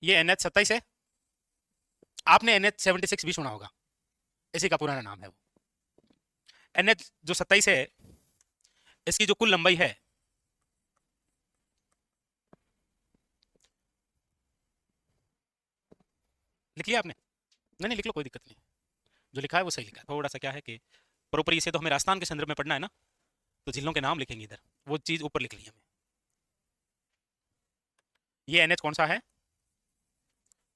ये एनएच 27 है। आपने एनएच 76 भी सुना होगा, इसी का पुराना नाम है वो। एनएच जो 27 है, इसकी जो कुल लंबाई है, लिख लिया आपने? नहीं नहीं, लिख लो, कोई दिक्कत नहीं। जो लिखा है वो सही लिखा है। थोड़ा सा क्या है कि प्रॉपर इसे तो हमें राजस्थान के संदर्भ में पढ़ना है ना, तो जिलों के नाम लिखेंगे इधर, वो चीज ऊपर लिख ली हमें। ये एनएच कौन सा है?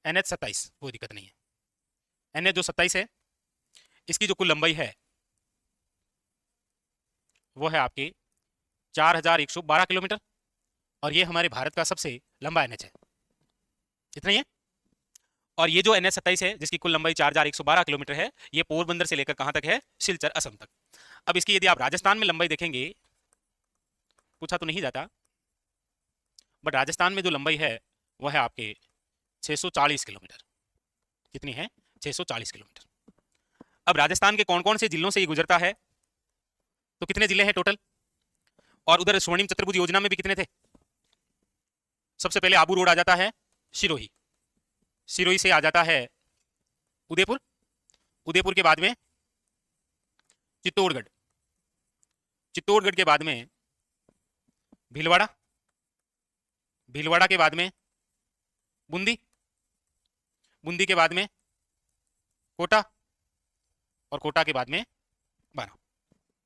एनएच 27, कोई दिक्कत नहीं है। एनएच जो 27 है, इसकी जो कुल लंबाई है वो है आपकी 4112 किलोमीटर, और ये हमारे भारत का सबसे लंबा एनएच है। इतना ही है। और ये जो NH27 है जिसकी कुल लंबाई 4112 किलोमीटर है, ये पोरबंदर से लेकर कहां तक है? सिलचर, असम तक। अब इसकी यदि आप राजस्थान में लंबाई देखेंगे, पूछा तो नहीं जाता, बट राजस्थान में जो लंबाई है वह है आपके 640 किलोमीटर। कितनी है? 640 किलोमीटर। अब राजस्थान के कौन कौन से जिलों से ये गुजरता है, तो कितने जिले हैं टोटल? और उधर स्वर्णिम चतुर्भुज योजना में भी कितने थे? सबसे पहले आबू रोड आ जाता है सिरोही, सिरोही से आ जाता है उदयपुर, उदयपुर के बाद में चित्तौड़गढ़, चित्तौड़गढ़ के बाद में भीलवाड़ा, भीलवाड़ा के बाद में बूंदी, बूंदी के बाद में कोटा, और कोटा के बाद में बाना।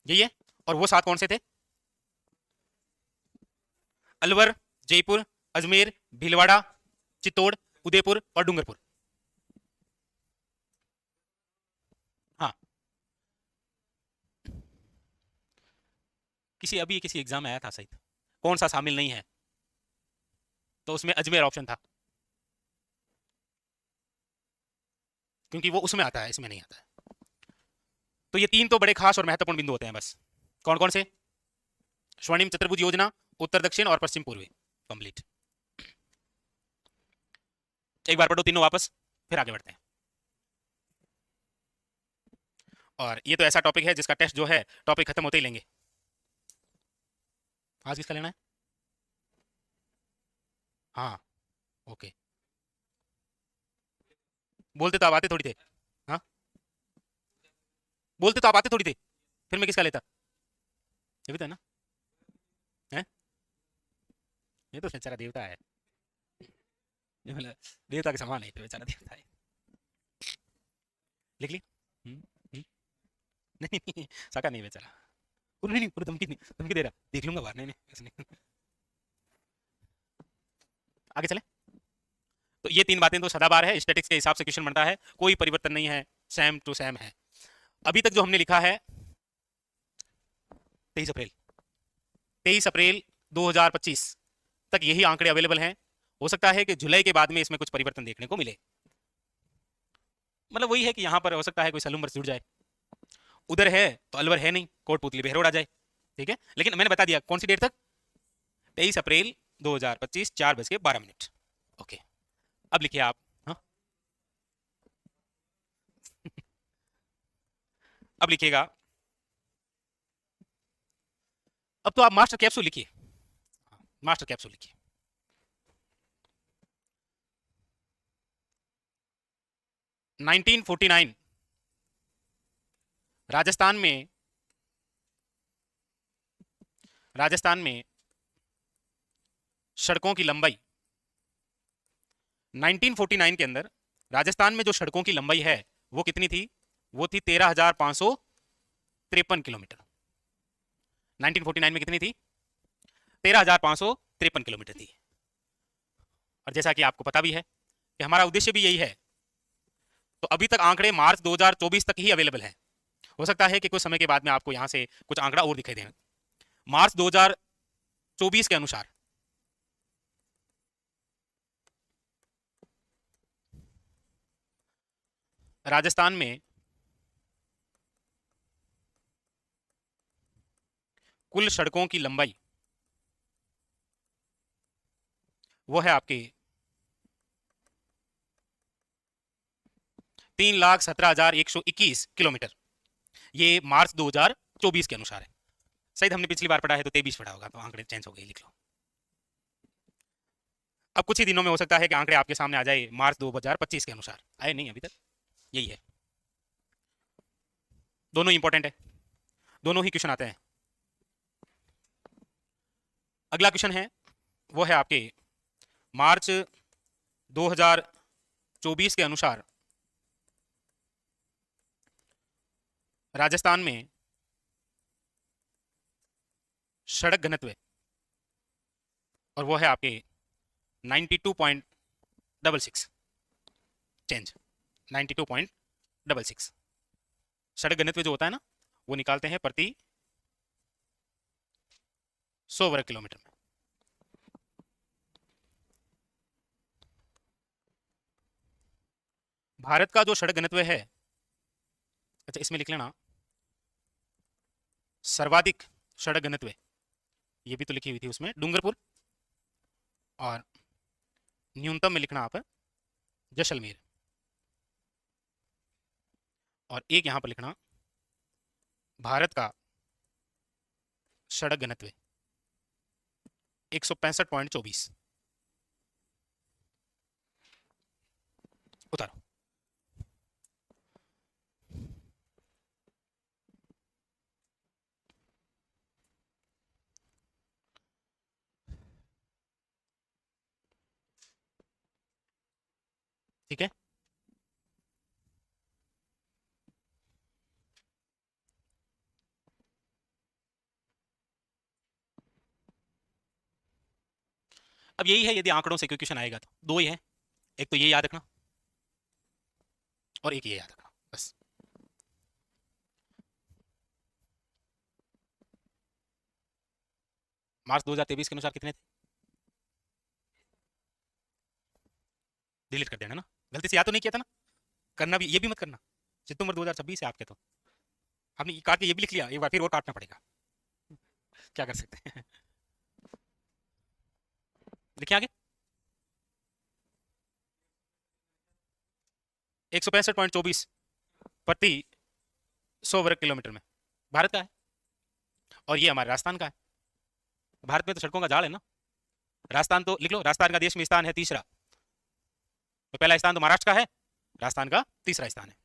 यही है। और वो सात कौन से थे? अलवर, जयपुर, अजमेर, भीलवाड़ा, चित्तौड़, उदयपुर और डूंगरपुर। हाँ, किसी एग्जाम में आया था शायद, कौन सा शामिल नहीं है, तो उसमें अजमेर ऑप्शन था, क्योंकि वो उसमें आता है, इसमें नहीं आता है। तो ये तीन तो बड़े खास और महत्वपूर्ण बिंदु होते हैं बस। कौन कौन से? स्वर्णिम चतुर्भुज योजना, उत्तर दक्षिण और पश्चिम पूर्वी, कंप्लीट। एक बार पढ़ो तीनों वापस, फिर आगे बढ़ते हैं। और ये तो ऐसा टॉपिक है जिसका टेस्ट जो है टॉपिक खत्म होते ही लेंगे। आज किसका लेना है? हाँ, ओके। बोलते तो आप आते थोड़ी थे। हाँ, बोलते तो आप आते थोड़ी थे, फिर मैं किसका लेता? ये भी तो है ना। है, ये तो बेचारा देवता है, ये मतलब देवता के समान है, तो बेचारा देवता है। लिख ली। हम्म। नहीं नहीं, साका नहीं बेचारा। नहीं नहीं, पूरी धमकी नहीं, धमकी दे रहा, देख लूंगा बाहर। नहीं नहीं, ऐसे नहीं। आगे चले। तो ये तीन बातें तो सदाबहार है, स्टैटिक्स के हिसाब से क्वेश्चन बनता है, कोई परिवर्तन नहीं है, सेम टू सेम है। अभी तक जो हमने लिखा है 23 अप्रैल, 23 अप्रैल 2025 तक यही आंकड़े अवेलेबल हैं। हो सकता है कि जुलाई के बाद में इसमें कुछ परिवर्तन देखने को मिले। मतलब वही है कि यहां पर हो सकता है कोई सलूम जुड़ जाए, उधर है तो अलवर है नहीं, कोटपुतली बेहरोड आ जाए। ठीक है, लेकिन मैंने बता दिया कौन सी डेट तक? 23 अप्रैल 2025 4:12। ओके, अब लिखिए आप। हाँ, अब लिखिएगा। अब तो आप मास्टर कैप्सूल लिखिए, मास्टर कैप्सूल लिखिए। नाइनटीन 49 राजस्थान में, राजस्थान में सड़कों की लंबाई 1949 के अंदर राजस्थान में जो सड़कों की लंबाई है वो कितनी थी? वो थी 13,553 किलोमीटर। 1949 में कितनी थी? 13,553 किलोमीटर थी। और जैसा कि आपको पता भी है कि हमारा उद्देश्य भी यही है, तो अभी तक आंकड़े मार्च 2024 तक ही अवेलेबल है। हो सकता है कि कुछ समय के बाद में आपको यहां से कुछ आंकड़ा और दिखाई दे। मार्च 2024 के अनुसार राजस्थान में कुल सड़कों की लंबाई वो है आपकी 3,17,121 किलोमीटर। ये मार्च 2024 के अनुसार है। शायद हमने पिछली बार पढ़ा है तो 23 पढ़ा होगा, तो आंकड़े चेंज हो गए, लिख लो। अब कुछ ही दिनों में हो सकता है कि आंकड़े आपके सामने आ जाए मार्च 2025 के अनुसार। आए नहीं अभी तक, यही है। दोनों इंपॉर्टेंट है, दोनों ही क्वेश्चन आते हैं। अगला क्वेश्चन है वो है आपके मार्च 2024 के अनुसार राजस्थान में सड़क घनत्व, और वो है आपके 92.66 चेंज, 92.66। सड़क घनत्व जो होता है ना, वो निकालते हैं प्रति 100 वर्ग किलोमीटर में। भारत का जो सड़क घनत्व है, अच्छा इसमें लिख लेना सर्वाधिक सड़क घनत्व, ये भी तो लिखी हुई थी उसमें डूंगरपुर, और न्यूनतम में लिखना आप जैसलमेर, और एक यहां पर लिखना भारत का सड़क घनत्व 165.24। उतारो। ठीक है, अब यही है, यदि आंकड़ों से कोई क्वेश्चन आएगा तो दो ही है, एक तो ये याद रखना और एक ये याद रखना बस। मार्च 2023 के अनुसार कितने थे, डिलीट कर देना ना, गलती से याद तो नहीं किया था ना, करना भी, ये भी मत करना, सितंबर 2026 है आपके, तो आपने ये काट के ये भी लिख लिया, एक बार फिर और काटना पड़ेगा, क्या कर सकते हैं। लिखिए आगे, 165.24 प्रति 100 वर्ग किलोमीटर में भारत का है, और ये हमारे राजस्थान का है। भारत में तो सड़कों का जाल है ना, राजस्थान तो लिख लो, राजस्थान का देश में स्थान है तीसरा, तो पहला स्थान तो महाराष्ट्र का है, राजस्थान का तीसरा स्थान है।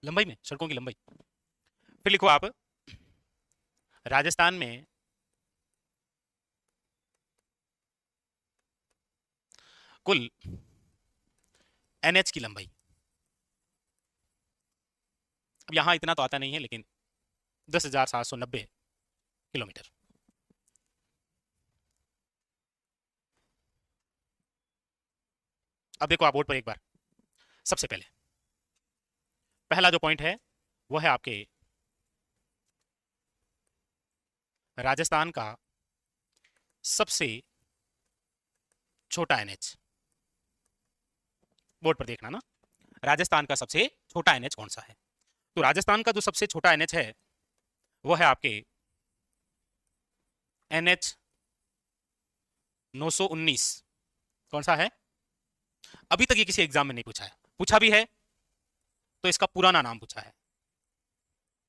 लंबाई में, सड़कों की लंबाई, फिर लिखो आप राजस्थान में कुल एनएच की लंबाई, अब यहां इतना तो आता नहीं है, लेकिन 10,790 किलोमीटर। अब देखो आप बोर्ड पर एक बार, सबसे पहले पहला जो पॉइंट है वो है आपके राजस्थान का सबसे छोटा एनएच। बोर्ड पर देखना ना, राजस्थान का सबसे छोटा एनएच कौन सा है। तो राजस्थान का जो सबसे छोटा एनएच है वो है आपके एनएच 919। कौन सा है? अभी तक ये किसी एग्जाम में नहीं पूछा है, पूछा भी है तो इसका पुराना नाम पूछा है,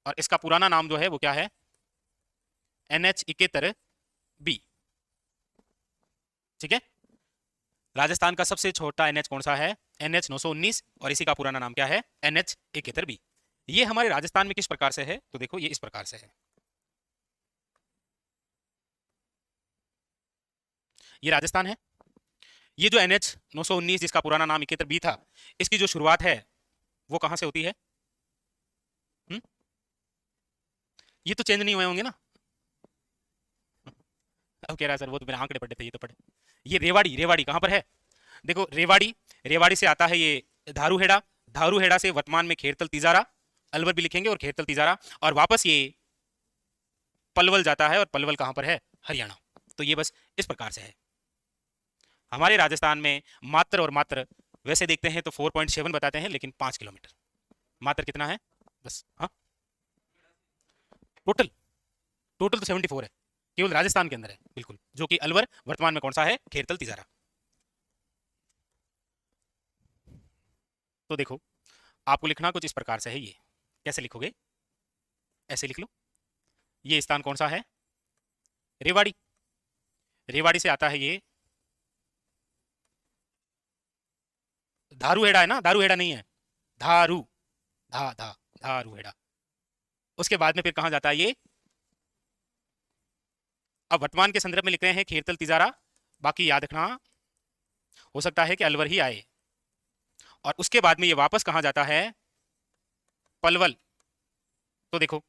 और इसका पुराना नाम जो है वो क्या है? NH71B। ठीक है, राजस्थान का सबसे छोटा एनएच कौन सा है? NH 919, और इसी का पुराना नाम क्या है? NH71B। ये हमारे राजस्थान में किस प्रकार से है? तो देखो ये इस प्रकार से है। ये राजस्थान है। ये जो NH 919 जिसका पुराना नाम 71B था, इसकी जो शुरुआत है वो कहां से होती है? ये तो चेंज नहीं हुए होंगे ना? अब कह रहा है सर वो तो मेरे आंकड़े पढ़े थे, ये तो पढ़े। ये रेवाड़ी, रेवाड़ी कहां पर है? देखो रेवाड़ी, रेवाड़ी से आता है ये धारूहेड़ा, धारूहेड़ा से वर्तमान में खेरतल तिजारा, अलवर भी लिखेंगे और खेरतल तिजारा, और वापस ये पलवल जाता है, और पलवल कहां पर है? हरियाणा। तो ये बस इस प्रकार से है। हमारे राजस्थान में मात्र और मात्र, वैसे देखते हैं तो 4.7 बताते हैं, लेकिन 5 किलोमीटर मात्र कितना है बस। हाँ, टोटल टोटल तो 74 है, केवल राजस्थान के अंदर है बिल्कुल, जो कि अलवर वर्तमान में कौन सा है? खेरतल तिजारा। तो देखो आपको लिखना कुछ इस प्रकार से है। ये कैसे लिखोगे? ऐसे लिख लो। ये स्थान कौन सा है? रेवाड़ी। रेवाड़ी से आता है ये धारूहेड़ा, है ना? धारूहेड़ा नहीं है, धारू, धा धा धारूहेड़ा। उसके बाद में फिर कहां जाता है ये? अब वर्तमान के संदर्भ में लिख रहे हैं खेरतल तिजारा, बाकी याद रखना हो सकता है कि अलवर ही आए। और उसके बाद में ये वापस कहां जाता है? पलवल। तो देखो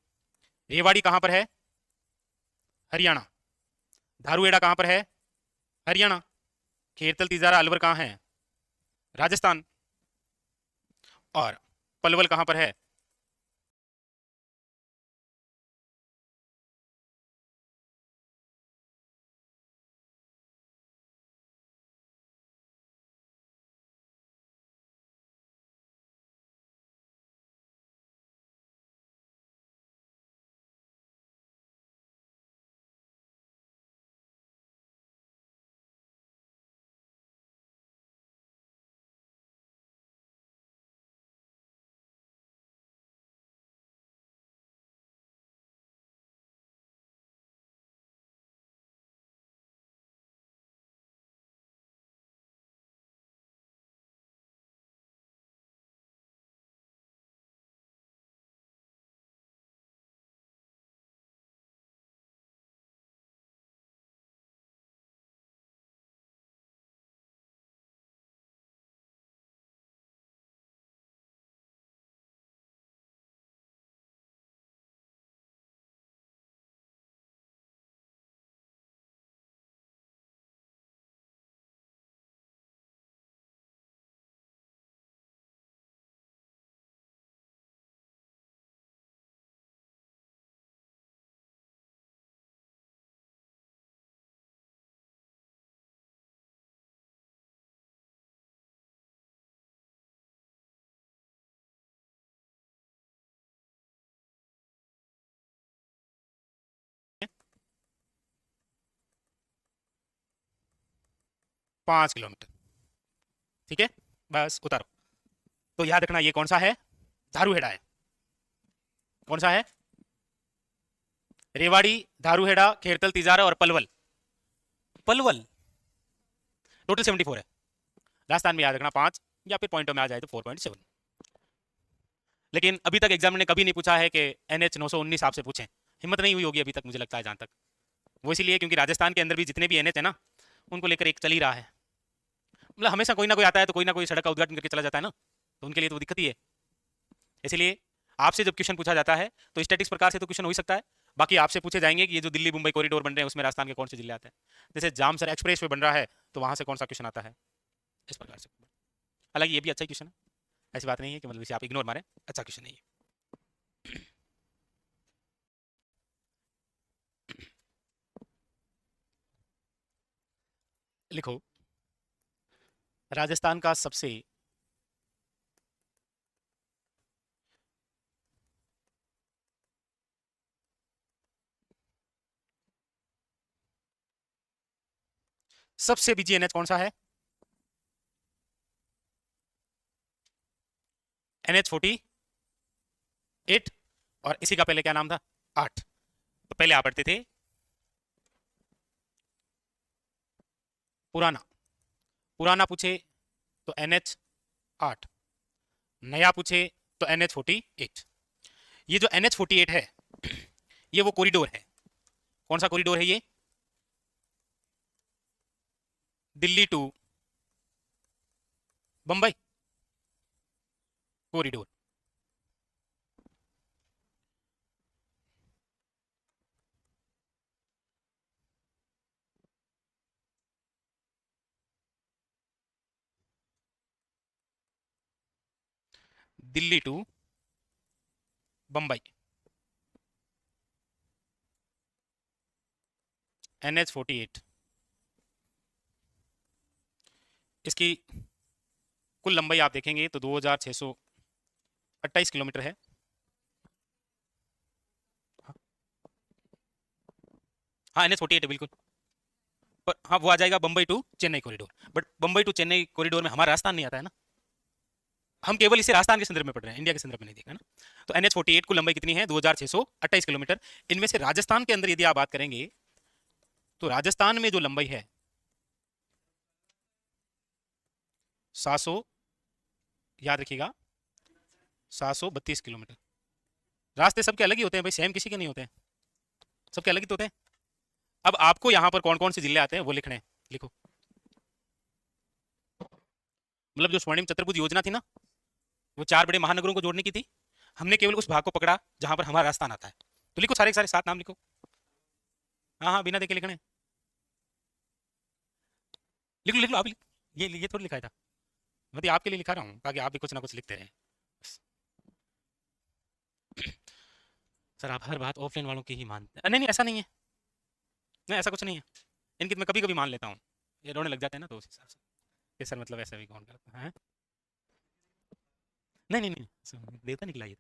रेवाड़ी कहां पर है? हरियाणा। धारूहेड़ा कहां पर है? हरियाणा। खेरतल तिजारा अलवर कहां है? राजस्थान। और पलवल कहां पर है? पांच किलोमीटर। ठीक है, बस उतारो। तो याद रखना ये कौन सा है? धारूहेड़ा है। कौन सा है? रेवाड़ी, धारूहेड़ा, खेरतल तिजारा और पलवल। पलवल टोटल 74 है। राजस्थान में याद रखना 5, या फिर पॉइंटों में आ जाए तो 4.7। लेकिन अभी तक एग्जाम ने कभी नहीं पूछा है कि NH 919 आपसे पूछें, हिम्मत नहीं हुई होगी अभी तक, मुझे लगता है जहां तक। वो इसीलिए क्योंकि राजस्थान के अंदर भी जितने भी NH है ना, उनको लेकर एक चल ही रहा है। मतलब हमेशा कोई ना कोई आता है तो कोई ना कोई सड़क का उद्घाटन करके चला जाता है ना, तो उनके लिए तो दिक्कत ही है। इसलिए आपसे जब क्वेश्चन पूछा जाता है तो स्टैटिक्स प्रकार से तो क्वेश्चन हो ही सकता है, बाकी आपसे पूछे जाएंगे कि ये जो दिल्ली मुंबई कॉरिडोर बन रहे हैं उसमें राजस्थान के कौन से जिले आते हैं। जैसे जामसर एक्सप्रेस वे बन रहा है तो वहां से कौन सा क्वेश्चन आता है, इस प्रकार से। हालांकि ये भी अच्छा क्वेश्चन है, ऐसी बात नहीं है कि मतलब इसे आप इग्नोर मारें, अच्छा क्वेश्चन है ये। लिखो, राजस्थान का सबसे सबसे बिजी एनएच कौन सा है? NH48। और इसी का पहले क्या नाम था? 8। तो पहले आप पढ़ते थे पुराना, पुराना पूछे तो NH8, नया पूछे तो NH48। ये जो NH48 है, ये वो कॉरिडोर है। कौन सा कॉरिडोर है ये? Delhi to Bombay corridor. Delhi to Bombay, NH48। इसकी कुल लंबाई आप देखेंगे तो 2628 किलोमीटर है। हाँ, NH48 है बिल्कुल। पर हाँ, वो आ जाएगा Bombay to Chennai corridor. But Bombay to Chennai corridor में हमारा राजस्थान नहीं आता है ना, हम केवल इसे राजस्थान के संदर्भ में पढ़ रहे हैं, इंडिया के संदर्भ में नहीं देखा ना। तो NH48 कुल लंबाई कितनी है? 2628 किलोमीटर। इनमें से राजस्थान के अंदर यदि आप बात करेंगे तो राजस्थान में जो लंबाई है 700, याद रखिएगा, 732 किलोमीटर। रास्ते सबके अलग ही होते हैं भाई, सेम किसी के नहीं होते हैं, सबके अलग ही तो होते हैं। अब आपको यहाँ पर कौन कौन से जिले आते हैं वो लिखने हैं, लिखो। मतलब जो स्वर्णिम चतुर्भुज योजना थी ना, वो 4 बड़े महानगरों को जोड़ने की थी। हमने केवल उस भाग को पकड़ा जहां पर हमारा राजस्थान आता है। तो लिखो, सारे के सारे 7 नाम लिखो। हाँ हाँ, बिना देखे लिखने हैं। लिख लो लिख लो, आप ये थोड़ी लिखा था, मतलब आपके लिए लिखा रहा हूँ ताकि आप भी कुछ ना कुछ लिखते रहें। सर आप हर बात ऑफलाइन वालों की ही मानते हैं? नहीं नहीं, ऐसा नहीं है, नहीं ऐसा कुछ नहीं है। इनकी तो मैं कभी कभी मान लेता हूँ, ये रोने लग जाते हैं ना, तो उस हिसाब से कि सर मतलब ऐसा भी कौन करता है? नहीं नहीं नहीं, देवता निकला ये।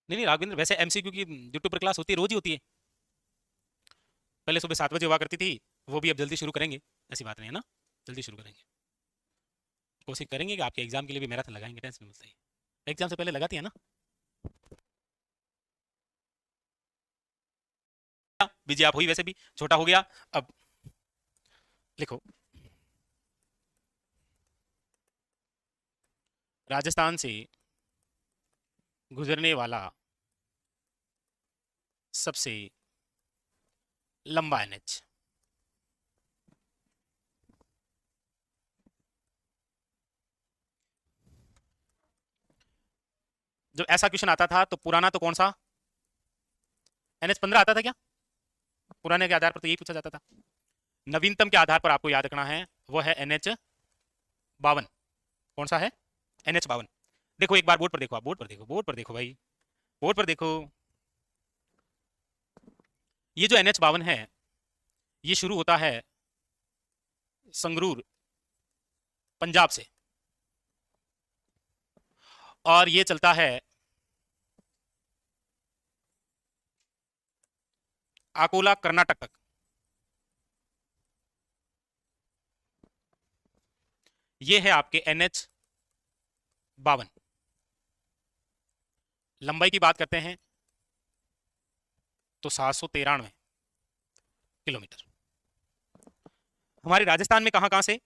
नहीं नहीं राघवेंद्र, वैसे MCQ की यूट्यूब पर क्लास होती है, रोज ही होती है। पहले सुबह 7 बजे हुआ करती थी, वो भी अब जल्दी शुरू करेंगे, ऐसी बात नहीं है ना, जल्दी शुरू करेंगे। कोशिश करेंगे कि आपके एग्जाम के लिए भी मैराथन लगाएंगे, टेंशन मत लीजिए। एग्जाम से पहले लगाती है ना। बीजे आप हुई वैसे भी, छोटा हो गया। अब लिखो, राजस्थान से गुजरने वाला सबसे लंबा NH। जब ऐसा क्वेश्चन आता था तो पुराना तो कौन सा? NH15 आता था क्या? पुराने के आधार पर तो यही पूछा जाता था। नवीनतम के आधार पर आपको याद रखना है, वो है NH52। कौन सा है? NH52। देखो एक बार बोर्ड पर देखो, आप बोर्ड पर देखो, बोर्ड पर देखो भाई, बोर्ड पर देखो। ये जो NH52 है, ये शुरू होता है संगरूर, पंजाब से, और ये चलता है अकोला कर्नाटक तक। ये है आपके NH52। लंबाई की बात करते हैं तो 793 किलोमीटर। हमारे राजस्थान में कहां कहां से?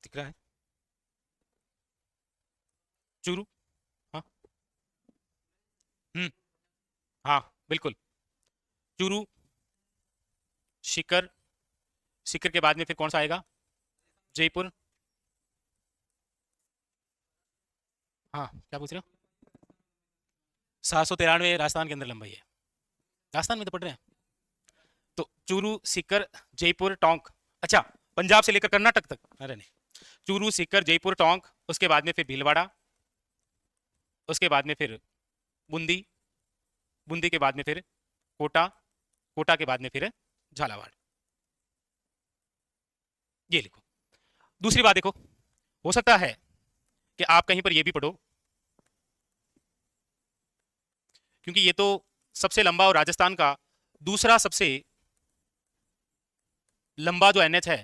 दिख रहा है, चूरू। हाँ, हम्म, हाँ बिल्कुल, चूरू, शिकर, सीकर के बाद में फिर कौन सा आएगा? जयपुर। हाँ, क्या पूछ रहे हो? 793 राजस्थान के अंदर लंबाई है। राजस्थान में तो पढ़ रहे हैं। तो चूरू, सीकर, जयपुर, टोंक। अच्छा, पंजाब से लेकर कर्नाटक तक? अरे नहीं, चूरू, सीकर, जयपुर, टोंक, उसके बाद में फिर भीलवाड़ा, उसके बाद में फिर बूंदी, बूंदी के बाद में फिर कोटा, कोटा के बाद में फिर झालावाड़। ये लिखो। दूसरी बात देखो, हो सकता है कि आप कहीं पर ये भी पढ़ो, क्योंकि ये तो सबसे लंबा और राजस्थान का दूसरा सबसे लंबा जो एनएच है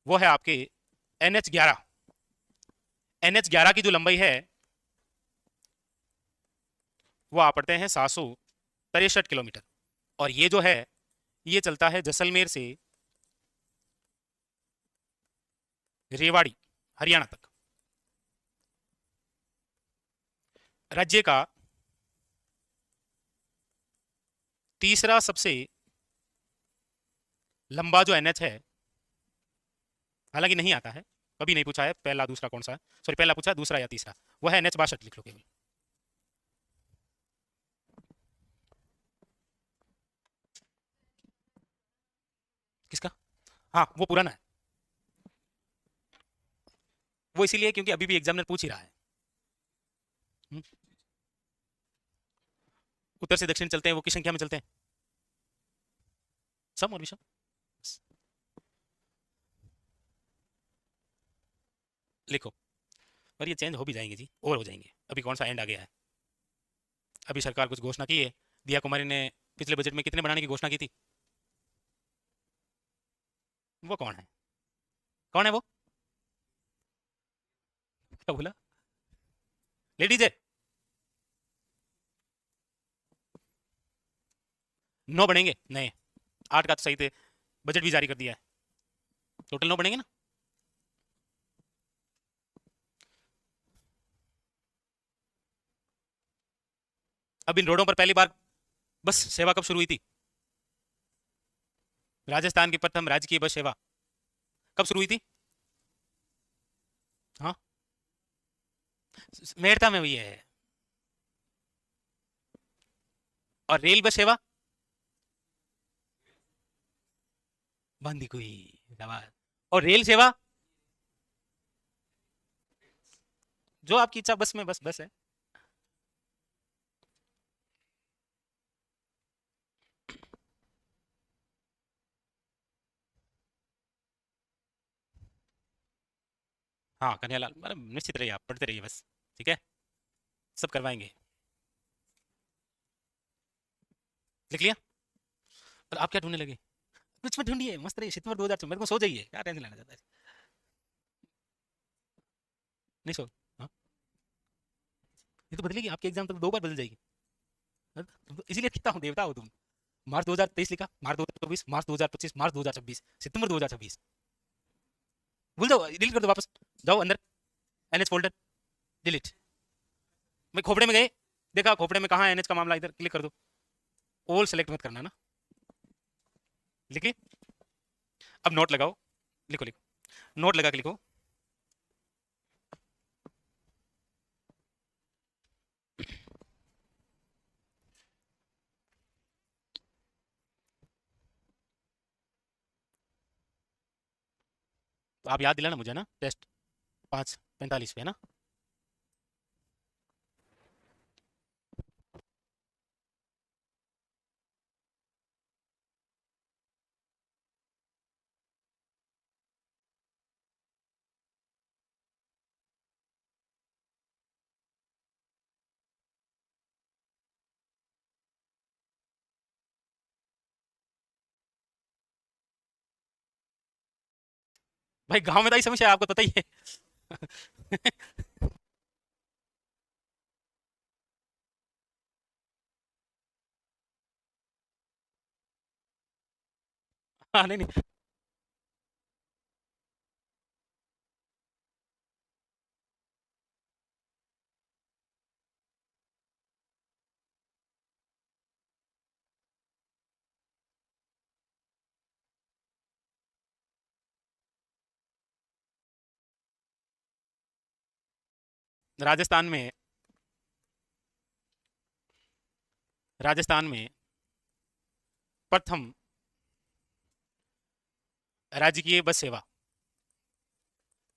वो है आपके NH11। NH11 की जो लंबाई है वो आप पढ़ते हैं 763 किलोमीटर। और ये जो है ये चलता है जैसलमेर से रेवाड़ी, हरियाणा तक। राज्य का तीसरा सबसे लंबा जो एनएच है, हालांकि नहीं आता है, कभी नहीं पूछा है पहला दूसरा कौन सा है, सॉरी पहला पूछा दूसरा या तीसरा, वो है NH62, लिख लो केवल। किसका? हाँ, वो पुराना है। वो इसीलिए क्योंकि अभी भी एग्जामिनर पूछ ही रहा है। हम्म, उत्तर से दक्षिण चलते हैं, वो किस संख्या में चलते हैं? सम और विषम। लिखो। और ये चेंज हो भी जाएंगे जी, और हो जाएंगे, अभी कौन सा एंड आ गया है। अभी सरकार कुछ घोषणा की है, दिया कुमारी ने पिछले बजट में कितने बनाने की घोषणा की थी? वो कौन है? कौन है वो? क्या बोला? लेडीज है। 9 बढ़ेंगे नए, 8 का तो सही थे, बजट भी जारी कर दिया है, टोटल 9 बढ़ेंगे ना। अब इन रोडों पर पहली बार बस सेवा कब शुरू हुई थी? राजस्थान की प्रथम राजकीय बस सेवा कब शुरू हुई थी? हाँ, मेड़ता में हुई है। और रेल बस सेवा? बांदीकुई। शाबाश। और रेल सेवा? जो आपकी इच्छा, बस में बस बस है। हाँ, कन्हैयालाल, अरे निश्चित रहिए, आप पढ़ते रहिए बस। ठीक है, सब करवाएंगे। लिख लिया? और आप क्या ढूंढने लगे? कुछ में ढूंढिए, मस्त रहिए, सितंबर 2000, मेरे को सो जाइए, क्या टेंशन लेना चाहता है? नहीं सो। हाँ, ये तो बदलेगी, आपके एग्जाम तो 2 बार बदल जाएगी। हाँ, तुम तो इसीलिए लिखता हूँ, देवता हो तुम। मार्च 2023 लिखा, मार्च 2024, मार्च 2025, मार्च 2026, सितंबर 2026। भूल जाओ, डिलीट कर दो वापस। जाओ अंदर, NH फोल्डर, डिलीट। मैं खोपड़े में गए, देखा खोपड़े में कहाँ है NH का मामला, इधर क्लिक कर दो। ऑल सेलेक्ट मत करना ना। लिखिए। अब नोट लगाओ, लिखो लिखो, नोट लगा के लिखो। तो आप याद दिलाना मुझे ना, टेस्ट 5:45 पे है ना? भाई गांव में तो ही समस्या है, आपको पता ही है। हाँ, नहीं नहीं। राजस्थान में प्रथम राजकीय बस सेवा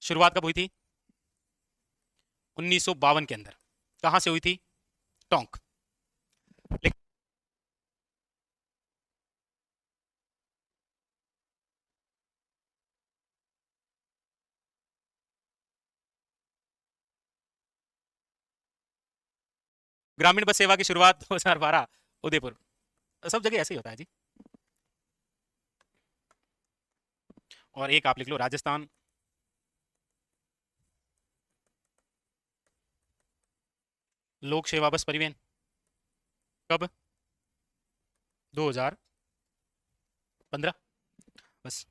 शुरुआत कब हुई थी? 1952 के अंदर। कहां से हुई थी? टोंक। ग्रामीण बस सेवा की शुरुआत 2012 उदयपुर। सब जगह ऐसे ही होता है जी। और एक आप लिख लो, राजस्थान लोक सेवा बस परिवहन कब? 2015। बस।